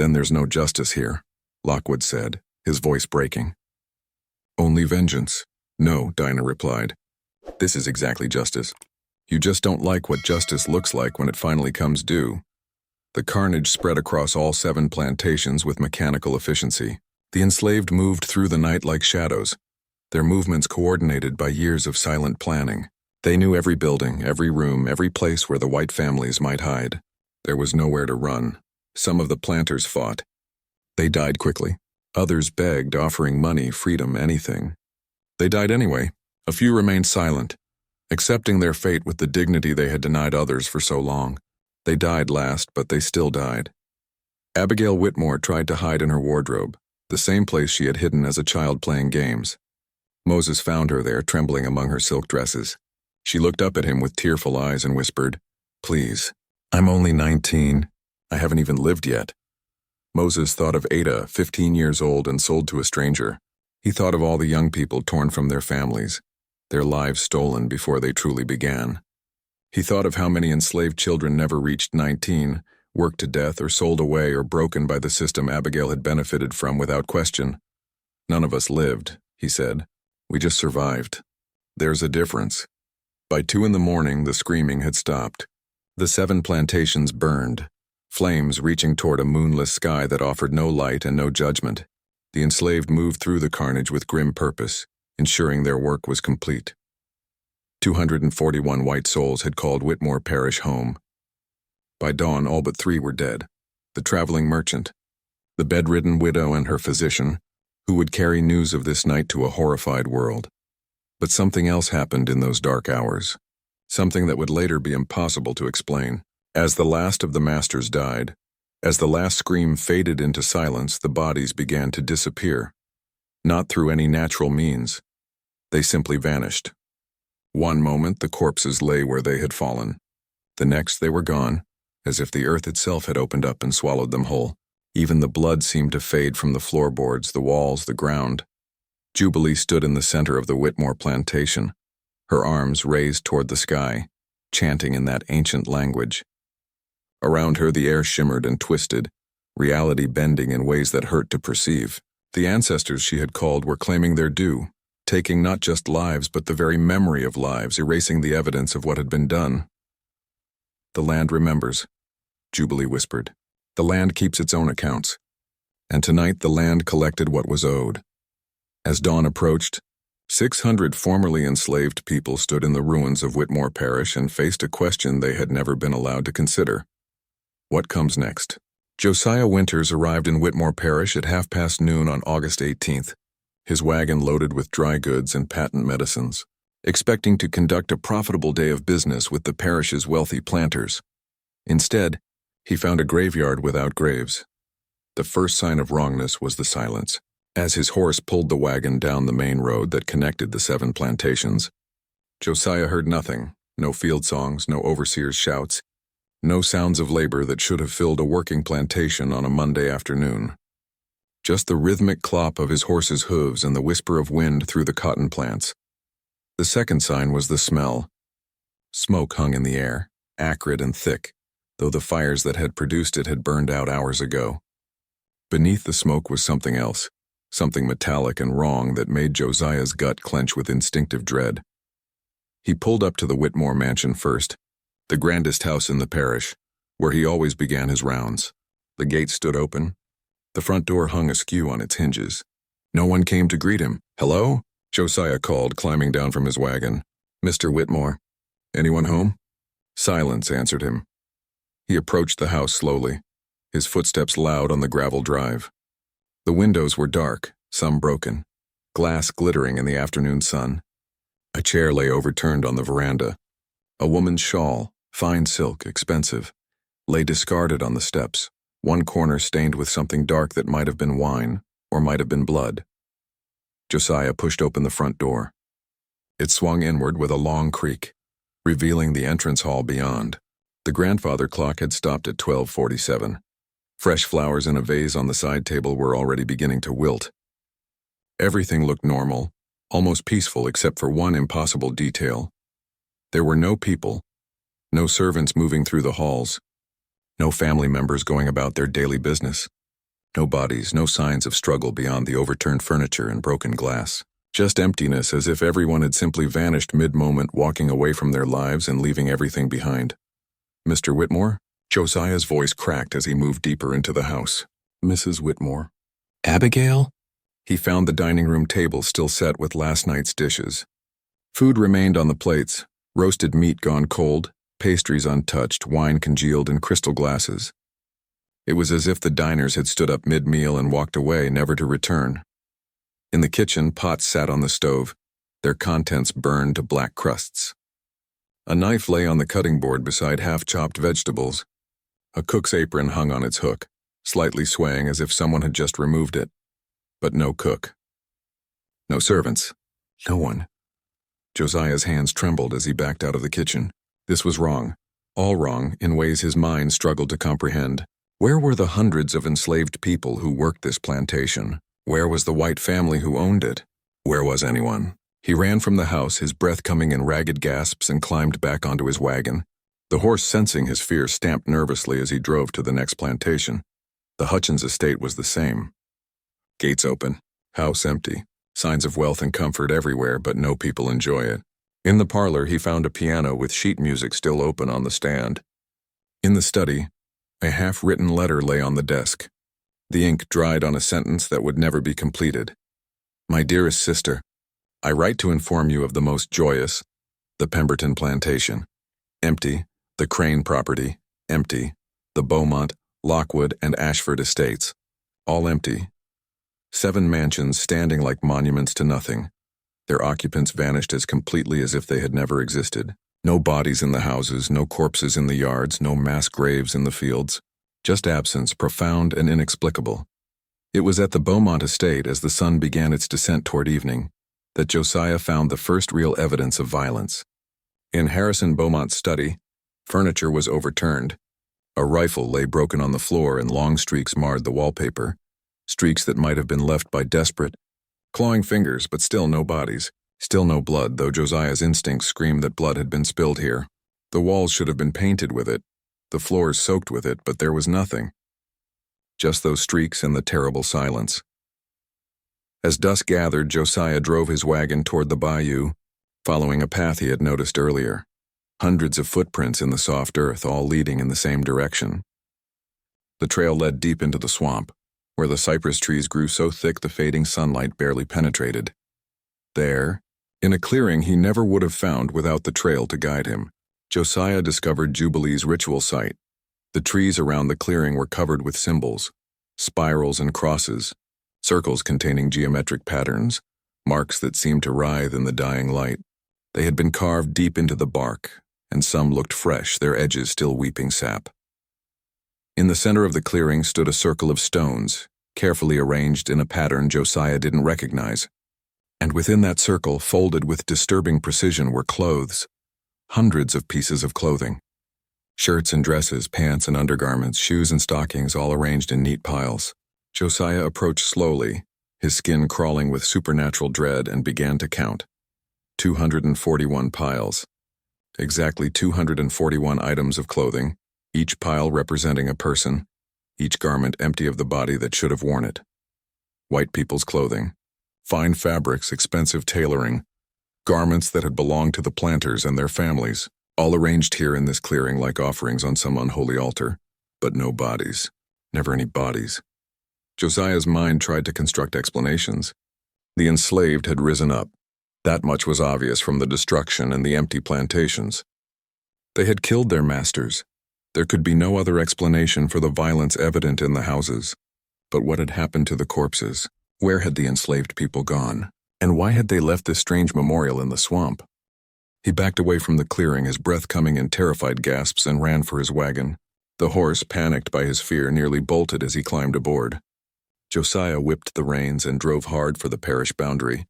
Then there's no justice here, Lockwood said, his voice breaking. Only vengeance. No, Dinah replied. This is exactly justice. You just don't like what justice looks like when it finally comes due. The carnage spread across all 7 plantations with mechanical efficiency. The enslaved moved through the night like shadows, their movements coordinated by years of silent planning. They knew every building, every room, every place where the white families might hide. There was nowhere to run. Some of the planters fought. They died quickly. Others begged, offering money, freedom, anything. They died anyway. A few remained silent, accepting their fate with the dignity they had denied others for so long. They died last, but they still died. Abigail Whitmore tried to hide in her wardrobe, the same place she had hidden as a child playing games. Moses found her there, trembling among her silk dresses. She looked up at him with tearful eyes and whispered, "Please, I'm only 19. I haven't even lived yet." Moses thought of Ada, 15 years old and sold to a stranger. He thought of all the young people torn from their families, their lives stolen before they truly began. He thought of how many enslaved children never reached 19, worked to death or sold away or broken by the system Abigail had benefited from without question. "None of us lived," he said. "We just survived. There's a difference." By 2 in the morning, the screaming had stopped. The 7 plantations burned, flames reaching toward a moonless sky that offered no light and no judgment. The enslaved moved through the carnage with grim purpose, ensuring their work was complete. 241 white souls had called Whitmore Parish home. By dawn, all but 3 were dead. The traveling merchant, the bedridden widow and her physician, who would carry news of this night to a horrified world. But something else happened in those dark hours, something that would later be impossible to explain. As the last of the masters died, as the last scream faded into silence, the bodies began to disappear. Not through any natural means. They simply vanished. One moment the corpses lay where they had fallen. The next they were gone, as if the earth itself had opened up and swallowed them whole. Even the blood seemed to fade from the floorboards, the walls, the ground. Jubilee stood in the center of the Whitmore plantation, her arms raised toward the sky, chanting in that ancient language. Around her the air shimmered and twisted, reality bending in ways that hurt to perceive. The ancestors she had called were claiming their due, taking not just lives but the very memory of lives, erasing the evidence of what had been done. "The land remembers," Jubilee whispered. "The land keeps its own accounts." And tonight the land collected what was owed. As dawn approached, 600 formerly enslaved people stood in the ruins of Whitmore Parish and faced a question they had never been allowed to consider. What comes next? Josiah Winters arrived in Whitmore Parish at noon on August 18th, his wagon loaded with dry goods and patent medicines, expecting to conduct a profitable day of business with the parish's wealthy planters. Instead, he found a graveyard without graves. The first sign of wrongness was the silence. As his horse pulled the wagon down the main road that connected the 7 plantations, Josiah heard nothing, no field songs, no overseers' shouts, no sounds of labor that should have filled a working plantation on a Monday afternoon. Just the rhythmic clop of his horse's hooves and the whisper of wind through the cotton plants. The second sign was the smell. Smoke hung in the air, acrid and thick, though the fires that had produced it had burned out hours ago. Beneath the smoke was something else, something metallic and wrong that made Josiah's gut clench with instinctive dread. He pulled up to the Whitmore mansion first, the grandest house in the parish, where he always began his rounds. The gate stood open. The front door hung askew on its hinges. No one came to greet him. "Hello?" Josiah called, climbing down from his wagon. "Mr. Whitmore. Anyone home?" Silence answered him. He approached the house slowly, his footsteps loud on the gravel drive. The windows were dark, some broken, glass glittering in the afternoon sun. A chair lay overturned on the veranda. A woman's shawl, fine silk, expensive, lay discarded on the steps, one corner stained with something dark that might have been wine or might have been blood. Josiah pushed open the front door. It swung inward with a long creak, revealing the entrance hall beyond. The grandfather clock had stopped at 12:47. Fresh flowers in a vase on the side table were already beginning to wilt. Everything looked normal, almost peaceful except for one impossible detail. There were no people, no servants moving through the halls, no family members going about their daily business. No bodies, no signs of struggle beyond the overturned furniture and broken glass. Just emptiness, as if everyone had simply vanished mid-moment, walking away from their lives and leaving everything behind. "Mr. Whitmore?" Josiah's voice cracked as he moved deeper into the house. "Mrs. Whitmore." "Abigail?" He found the dining room table still set with last night's dishes. Food remained on the plates, roasted meat gone cold, pastries untouched, wine congealed in crystal glasses. It was as if the diners had stood up mid-meal and walked away, never to return. In the kitchen, pots sat on the stove, their contents burned to black crusts. A knife lay on the cutting board beside half-chopped vegetables. A cook's apron hung on its hook, slightly swaying as if someone had just removed it. But no cook. No servants. No one. Josiah's hands trembled as he backed out of the kitchen. This was wrong. All wrong, in ways his mind struggled to comprehend. Where were the hundreds of enslaved people who worked this plantation? Where was the white family who owned it? Where was anyone? He ran from the house, his breath coming in ragged gasps, and climbed back onto his wagon. The horse, sensing his fear, stamped nervously as he drove to the next plantation. The Hutchins estate was the same. Gates open, house empty, signs of wealth and comfort everywhere, but no people enjoy it. In the parlor, he found a piano with sheet music still open on the stand. In the study, a half-written letter lay on the desk. The ink dried on a sentence that would never be completed. "My dearest sister, I write to inform you of the most joyous, the Pemberton plantation. Empty, the Crane property, empty, the Beaumont, Lockwood, and Ashford estates, all empty. 7 mansions standing like monuments to nothing. Their occupants vanished as completely as if they had never existed. No bodies in the houses, no corpses in the yards, no mass graves in the fields. Just absence, profound and inexplicable. It was at the Beaumont estate, as the sun began its descent toward evening, that Josiah found the first real evidence of violence. In Harrison Beaumont's study, furniture was overturned. A rifle lay broken on the floor and long streaks marred the wallpaper, streaks that might have been left by desperate, clawing fingers, but still no bodies, still no blood, though Josiah's instincts screamed that blood had been spilled here. The walls should have been painted with it, the floors soaked with it, but there was nothing. Just those streaks and the terrible silence. As dusk gathered, Josiah drove his wagon toward the bayou, following a path he had noticed earlier. Hundreds of footprints in the soft earth, all leading in the same direction. The trail led deep into the swamp, where the cypress trees grew so thick the fading sunlight barely penetrated. There, in a clearing he never would have found without the trail to guide him, Josiah discovered Jubilee's ritual site. The trees around the clearing were covered with symbols, spirals and crosses, circles containing geometric patterns, marks that seemed to writhe in the dying light. They had been carved deep into the bark, and some looked fresh, their edges still weeping sap. In the center of the clearing stood a circle of stones, carefully arranged in a pattern Josiah didn't recognize. And within that circle, folded with disturbing precision, were clothes. Hundreds of pieces of clothing. Shirts and dresses, pants and undergarments, shoes and stockings, all arranged in neat piles. Josiah approached slowly, his skin crawling with supernatural dread, and began to count. 241 piles. Exactly 241 items of clothing, each pile representing a person, each garment empty of the body that should have worn it. White people's clothing. Fine fabrics, expensive tailoring. Garments that had belonged to the planters and their families, all arranged here in this clearing like offerings on some unholy altar. But no bodies. Never any bodies. Josiah's mind tried to construct explanations. The enslaved had risen up. That much was obvious from the destruction and the empty plantations. They had killed their masters. There could be no other explanation for the violence evident in the houses. But what had happened to the corpses? Where had the enslaved people gone? And why had they left this strange memorial in the swamp? He backed away from the clearing, his breath coming in terrified gasps, and ran for his wagon. The horse, panicked by his fear, nearly bolted as he climbed aboard. Josiah whipped the reins and drove hard for the parish boundary,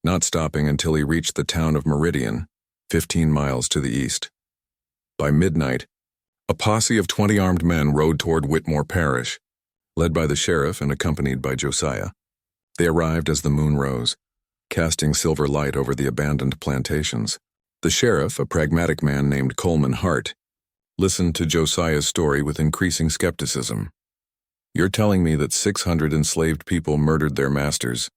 not stopping until he reached the town of Meridian, 15 miles to the east. By midnight, a posse of 20 armed men rode toward Whitmore Parish, led by the sheriff and accompanied by Josiah. They arrived as the moon rose, casting silver light over the abandoned plantations. The sheriff, a pragmatic man named Coleman Hart, listened to Josiah's story with increasing skepticism. You're telling me that 600 enslaved people murdered their masters,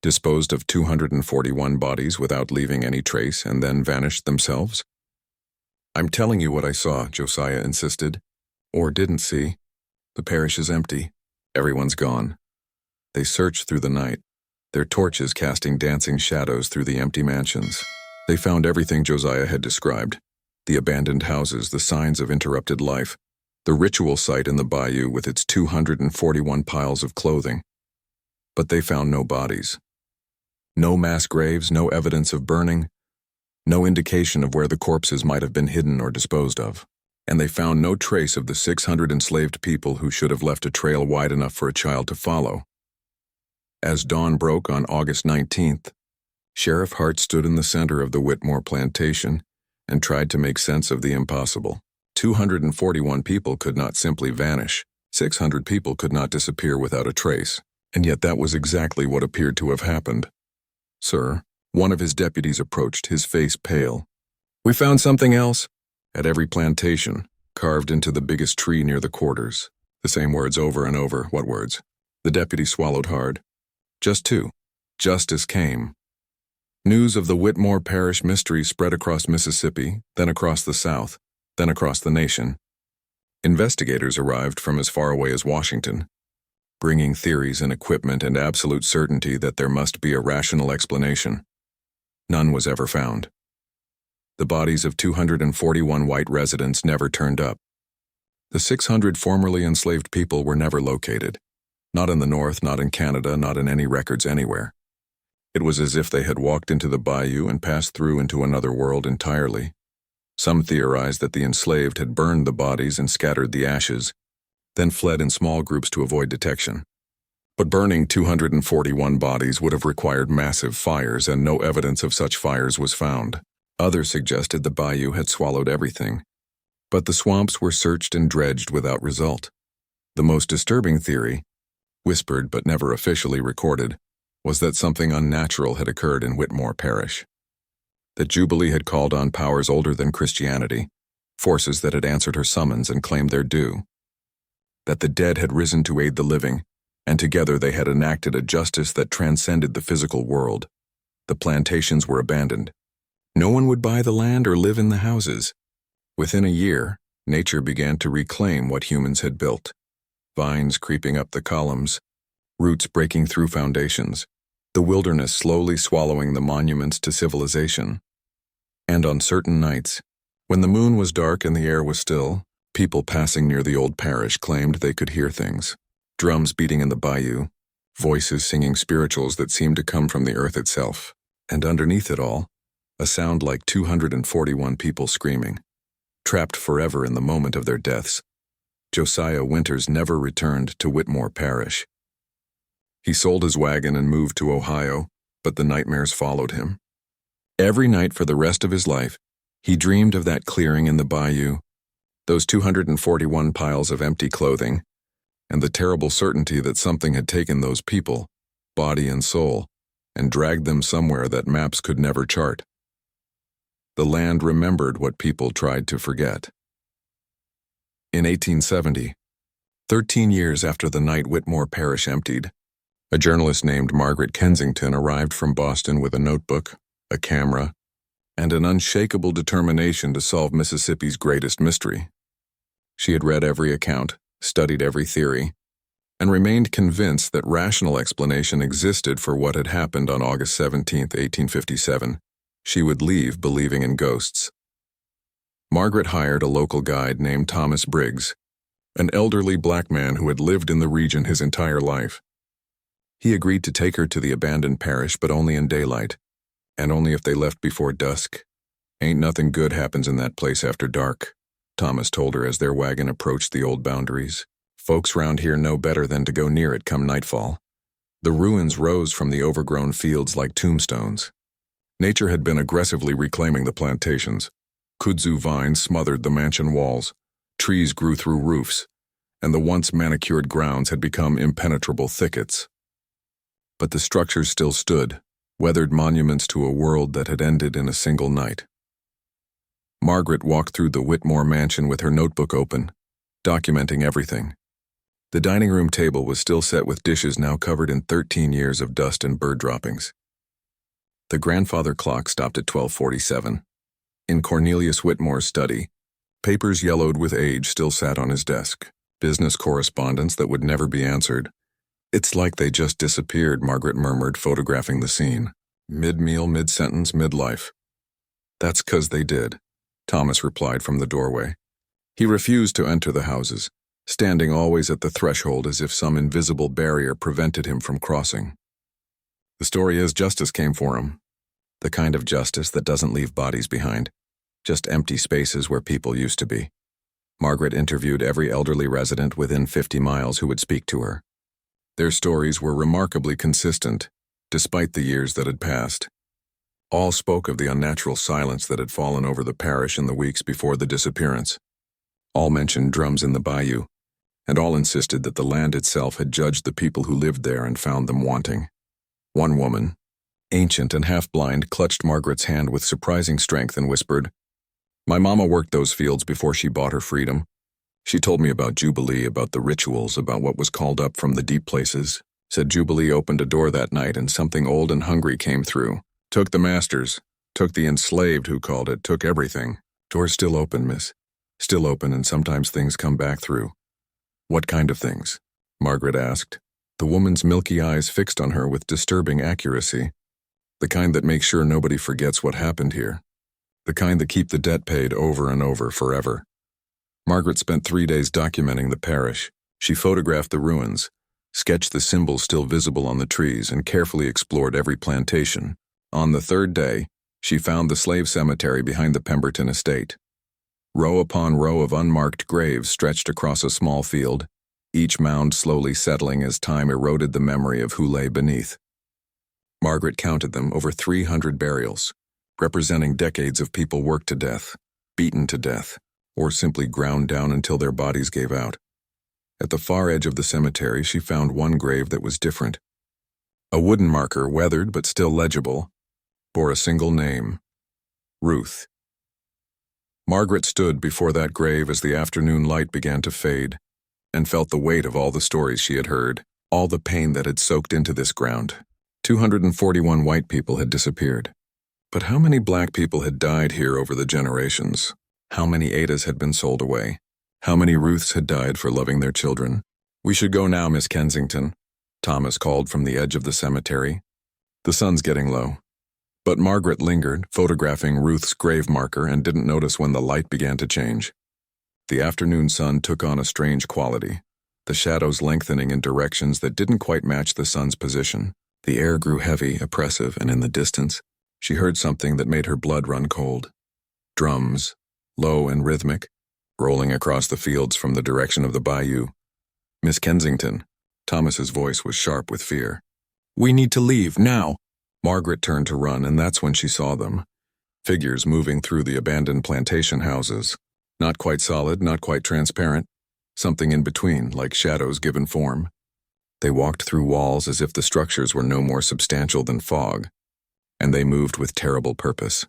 disposed of 241 bodies without leaving any trace, and then vanished themselves? I'm telling you what I saw, Josiah insisted. Or didn't see. The parish is empty. Everyone's gone. They searched through the night, their torches casting dancing shadows through the empty mansions. They found everything Josiah had described: the abandoned houses, the signs of interrupted life, the ritual site in the bayou with its 241 piles of clothing. But they found no bodies. No mass graves, no evidence of burning, no indication of where the corpses might have been hidden or disposed of. And they found no trace of the 600 enslaved people who should have left a trail wide enough for a child to follow. As dawn broke on August 19th, Sheriff Hart stood in the center of the Whitmore plantation and tried to make sense of the impossible. 241 people could not simply vanish. 600 people could not disappear without a trace. And yet that was exactly what appeared to have happened. Sir, one of his deputies approached, his face pale. We found something else. At every plantation, carved into the biggest tree near the quarters. The same words over and over. What words? The deputy swallowed hard. Just two. Justice came. News of the Whitmore Parish mystery spread across Mississippi, then across the South, then across the nation. Investigators arrived from as far away as Washington, bringing theories and equipment and absolute certainty that there must be a rational explanation. None was ever found. The bodies of 241 white residents never turned up. The 600 formerly enslaved people were never located. Not in the North, not in Canada, not in any records anywhere. It was as if they had walked into the bayou and passed through into another world entirely. Some theorized that the enslaved had burned the bodies and scattered the ashes, then fled in small groups to avoid detection. But burning 241 bodies would have required massive fires, and no evidence of such fires was found. Others suggested the bayou had swallowed everything, but the swamps were searched and dredged without result. The most disturbing theory, whispered but never officially recorded, was that something unnatural had occurred in Whitmore Parish. That Jubilee had called on powers older than Christianity, forces that had answered her summons and claimed their due. That the dead had risen to aid the living, and together they had enacted a justice that transcended the physical world. The plantations were abandoned. No one would buy the land or live in the houses. Within a year, nature began to reclaim what humans had built. Vines creeping up the columns, roots breaking through foundations, the wilderness slowly swallowing the monuments to civilization. And on certain nights, when the moon was dark and the air was still, people passing near the old parish claimed they could hear things. Drums beating in the bayou, voices singing spirituals that seemed to come from the earth itself. And underneath it all, a sound like 241 people screaming. Trapped forever in the moment of their deaths, Josiah Winters never returned to Whitmore Parish. He sold his wagon and moved to Ohio, but the nightmares followed him. Every night for the rest of his life, he dreamed of that clearing in the bayou, those 241 piles of empty clothing, and the terrible certainty that something had taken those people, body and soul, and dragged them somewhere that maps could never chart. The land remembered what people tried to forget. In 1870, 13 years after the night Whitmore Parish emptied, a journalist named Margaret Kensington arrived from Boston with a notebook, a camera, and an unshakable determination to solve Mississippi's greatest mystery. She had read every account, studied every theory, and remained convinced that rational explanation existed for what had happened on August 17, 1857. She would leave believing in ghosts. Margaret hired a local guide named Thomas Briggs, an elderly black man who had lived in the region his entire life. He agreed to take her to the abandoned parish, but only in daylight, and only if they left before dusk. Ain't nothing good happens in that place after dark, Thomas told her as their wagon approached the old boundaries. Folks round here know better than to go near it come nightfall. The ruins rose from the overgrown fields like tombstones. Nature had been aggressively reclaiming the plantations. Kudzu vines smothered the mansion walls, trees grew through roofs, and the once manicured grounds had become impenetrable thickets. But the structures still stood, weathered monuments to a world that had ended in a single night. Margaret walked through the Whitmore mansion with her notebook open, documenting everything. The dining room table was still set with dishes now covered in 13 years of dust and bird droppings. The grandfather clock stopped at 12:47. In Cornelius Whitmore's study, papers yellowed with age still sat on his desk, business correspondence that would never be answered. "It's like they just disappeared," Margaret murmured, photographing the scene. "Mid-meal, mid-sentence, mid-life." "That's 'cause they did," Thomas replied from the doorway. He refused to enter the houses, standing always at the threshold as if some invisible barrier prevented him from crossing. The story is justice came for him. The kind of justice that doesn't leave bodies behind, just empty spaces where people used to be. Margaret interviewed every elderly resident within 50 miles who would speak to her. Their stories were remarkably consistent, despite the years that had passed. All spoke of the unnatural silence that had fallen over the parish in the weeks before the disappearance. All mentioned drums in the bayou, and all insisted that the land itself had judged the people who lived there and found them wanting. One woman, ancient and half-blind, clutched Margaret's hand with surprising strength and whispered, "My mama worked those fields before she bought her freedom. She told me about Jubilee, about the rituals, about what was called up from the deep places. Said Jubilee opened a door that night and something old and hungry came through. Took the masters, took the enslaved who called it, took everything. Door's still open, miss. Still open, and sometimes things come back through." "What kind of things?" Margaret asked, the woman's milky eyes fixed on her with disturbing accuracy. "The kind that make sure nobody forgets what happened here. The kind that keep the debt paid over and over forever." Margaret spent 3 days documenting the parish. She photographed the ruins, sketched the symbols still visible on the trees, and carefully explored every plantation. On the 3rd day, she found the slave cemetery behind the Pemberton estate. Row upon row of unmarked graves stretched across a small field, each mound slowly settling as time eroded the memory of who lay beneath. Margaret counted them, over 300 burials, representing decades of people worked to death, beaten to death, or simply ground down until their bodies gave out. At the far edge of the cemetery, she found one grave that was different. A wooden marker, weathered but still legible, bore a single name: Ruth. Margaret stood before that grave as the afternoon light began to fade, and felt the weight of all the stories she had heard, all the pain that had soaked into this ground. 241 white people had disappeared. But how many black people had died here over the generations? How many Adas had been sold away? How many Ruths had died for loving their children? "We should go now, Miss Kensington," Thomas called from the edge of the cemetery. "The sun's getting low." But Margaret lingered, photographing Ruth's grave marker, and didn't notice when the light began to change. The afternoon sun took on a strange quality, the shadows lengthening in directions that didn't quite match the sun's position. The air grew heavy, oppressive, and in the distance, she heard something that made her blood run cold. Drums, low and rhythmic, rolling across the fields from the direction of the bayou. "Miss Kensington," Thomas's voice was sharp with fear. "We need to leave, now." Margaret turned to run, and that's when she saw them. Figures moving through the abandoned plantation houses. Not quite solid, not quite transparent. Something in between, like shadows given form. They walked through walls as if the structures were no more substantial than fog. And they moved with terrible purpose.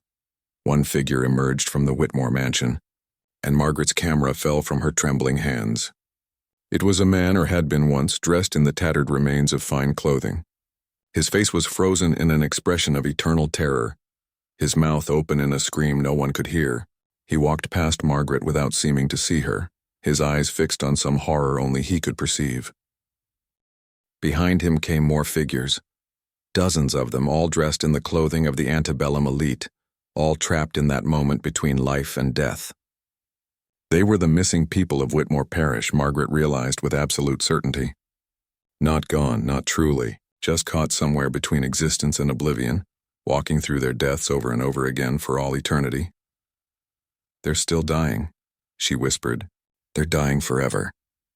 One figure emerged from the Whitmore mansion, and Margaret's camera fell from her trembling hands. It was a man, or had been once, dressed in the tattered remains of fine clothing. His face was frozen in an expression of eternal terror, his mouth open in a scream no one could hear. He walked past Margaret without seeming to see her, his eyes fixed on some horror only he could perceive. Behind him came more figures, dozens of them, all dressed in the clothing of the antebellum elite, all trapped in that moment between life and death. They were the missing people of Whitmore Parish, Margaret realized with absolute certainty. Not gone, not truly, just caught somewhere between existence and oblivion, walking through their deaths over and over again for all eternity. "They're still dying," she whispered. "They're dying forever."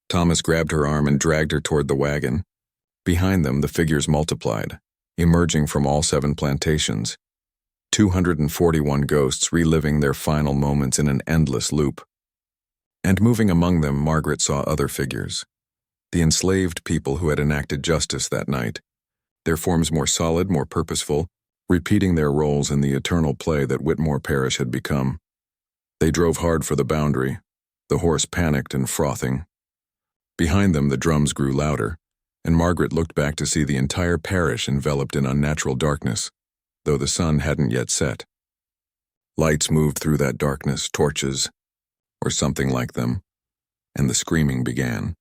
Thomas grabbed her arm and dragged her toward the wagon. Behind them, the figures multiplied, emerging from all 7 plantations. 241 ghosts reliving their final moments in an endless loop. And moving among them, Margaret saw other figures. The enslaved people who had enacted justice that night, their forms more solid, more purposeful, repeating their roles in the eternal play that Whitmore Parish had become. They drove hard for the boundary, the horse panicked and frothing. Behind them, the drums grew louder, and Margaret looked back to see the entire parish enveloped in unnatural darkness, though the sun hadn't yet set. Lights moved through that darkness, torches, or something like them, and the screaming began.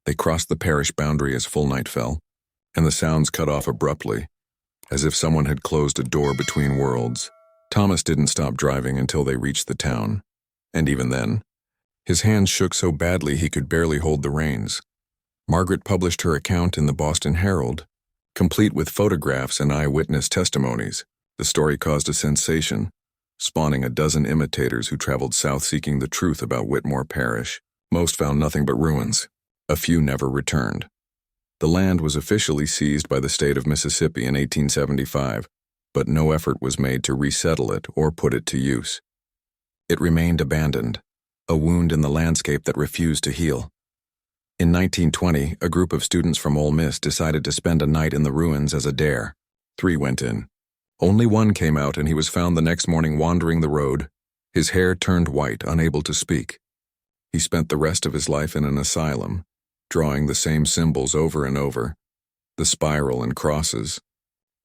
They crossed the parish boundary as full night fell, and the sounds cut off abruptly, as if someone had closed a door between worlds. Thomas didn't stop driving until they reached the town, and even then, his hands shook so badly he could barely hold the reins. Margaret published her account in the Boston Herald, complete with photographs and eyewitness testimonies. The story caused a sensation, spawning a dozen imitators who traveled south seeking the truth about Whitmore Parish. Most found nothing but ruins. A few never returned. The land was officially seized by the state of Mississippi in 1875, but no effort was made to resettle it or put it to use. It remained abandoned, a wound in the landscape that refused to heal. In 1920, a group of students from Ole Miss decided to spend a night in the ruins as a dare. 3 went in. Only one came out, and he was found the next morning wandering the road, his hair turned white, unable to speak. He spent the rest of his life in an asylum, drawing the same symbols over and over, the spiral and crosses,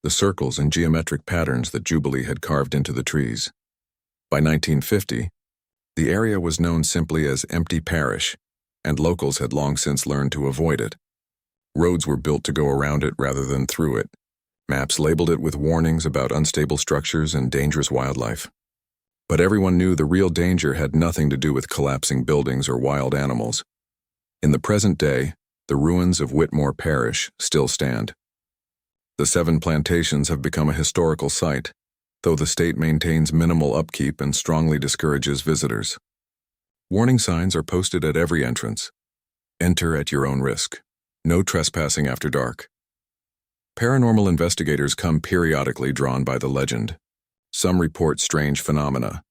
the circles and geometric patterns that Jubilee had carved into the trees. By 1950, the area was known simply as Emptied Parish, and locals had long since learned to avoid it. Roads were built to go around it rather than through it. Maps labeled it with warnings about unstable structures and dangerous wildlife. But everyone knew the real danger had nothing to do with collapsing buildings or wild animals. In the present day, the ruins of Whitmore Parish still stand. The 7 plantations have become a historical site, though the state maintains minimal upkeep and strongly discourages visitors. Warning signs are posted at every entrance. Enter at your own risk. No trespassing after dark. Paranormal investigators come periodically, drawn by the legend. Some report strange phenomena,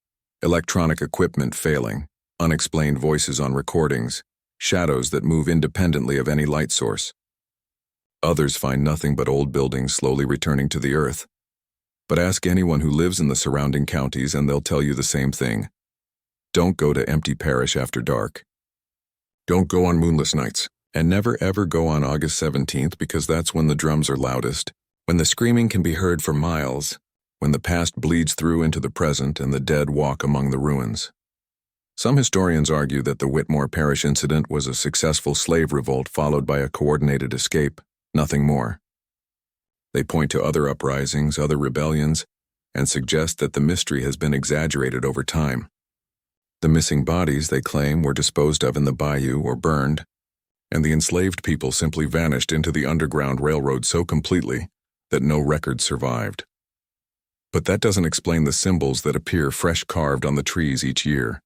electronic equipment failing, unexplained voices on recordings, shadows that move independently of any light source. Others find nothing but old buildings slowly returning to the earth. But ask anyone who lives in the surrounding counties and they'll tell you the same thing. Don't go to Emptied Parish after dark. Don't go on moonless nights, and never ever go on August 17th, because that's when the drums are loudest, when the screaming can be heard for miles, when the past bleeds through into the present and the dead walk among the ruins. Some historians argue that the Whitmore Parish incident was a successful slave revolt followed by a coordinated escape, nothing more. They point to other uprisings, other rebellions, and suggest that the mystery has been exaggerated over time. The missing bodies, they claim, were disposed of in the bayou or burned, and the enslaved people simply vanished into the Underground Railroad so completely that no record survived. But that doesn't explain the symbols that appear fresh carved on the trees each year.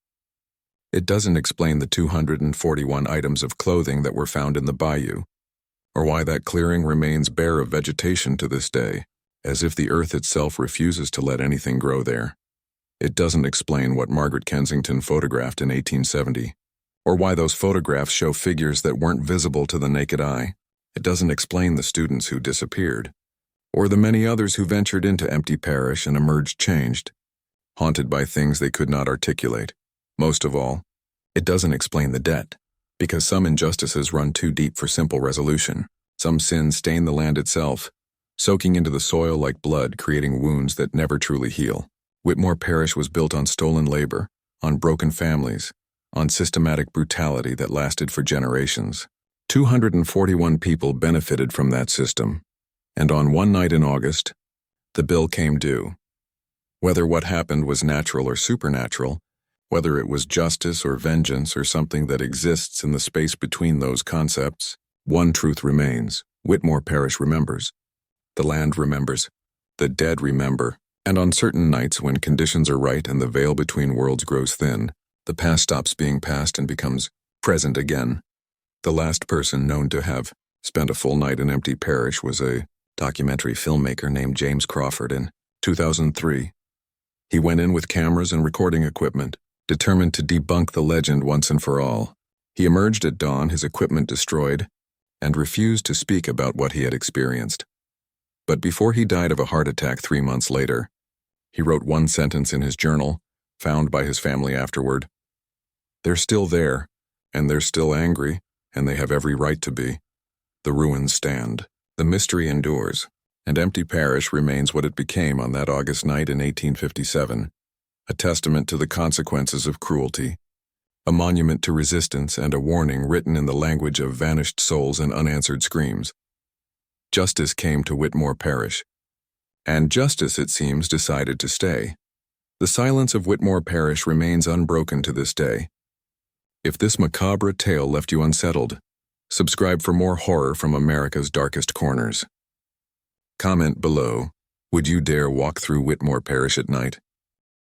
It doesn't explain the 241 items of clothing that were found in the bayou, or why that clearing remains bare of vegetation to this day, as if the earth itself refuses to let anything grow there. It doesn't explain what Margaret Kensington photographed in 1870, or why those photographs show figures that weren't visible to the naked eye. It doesn't explain the students who disappeared, or the many others who ventured into Emptied Parish and emerged changed, haunted by things they could not articulate. Most of all, it doesn't explain the debt, because some injustices run too deep for simple resolution. Some sins stain the land itself, soaking into the soil like blood, creating wounds that never truly heal. Whitmore Parish was built on stolen labor, on broken families, on systematic brutality that lasted for generations. 241 people benefited from that system, and on one night in August, the bill came due. Whether what happened was natural or supernatural, whether it was justice or vengeance or something that exists in the space between those concepts, one truth remains: Whitmore Parish remembers. The land remembers. The dead remember. And on certain nights when conditions are right and the veil between worlds grows thin, the past stops being past and becomes present again. The last person known to have spent a full night in Emptied Parish was a documentary filmmaker named James Crawford in 2003. He went in with cameras and recording equipment, determined to debunk the legend once and for all. He emerged at dawn, his equipment destroyed, and refused to speak about what he had experienced. But before he died of a heart attack 3 months later, he wrote one sentence in his journal, found by his family afterward. "They're still there, and they're still angry, and they have every right to be. The ruins stand. The mystery endures, and Emptied Parish remains what it became on that August night in 1857, a testament to the consequences of cruelty, a monument to resistance and a warning written in the language of vanished souls and unanswered screams. Justice came to Whitmore Parish, and justice, it seems, decided to stay. The silence of Whitmore Parish remains unbroken to this day. If this macabre tale left you unsettled, subscribe for more horror from America's darkest corners. Comment below, would you dare walk through Whitmore Parish at night?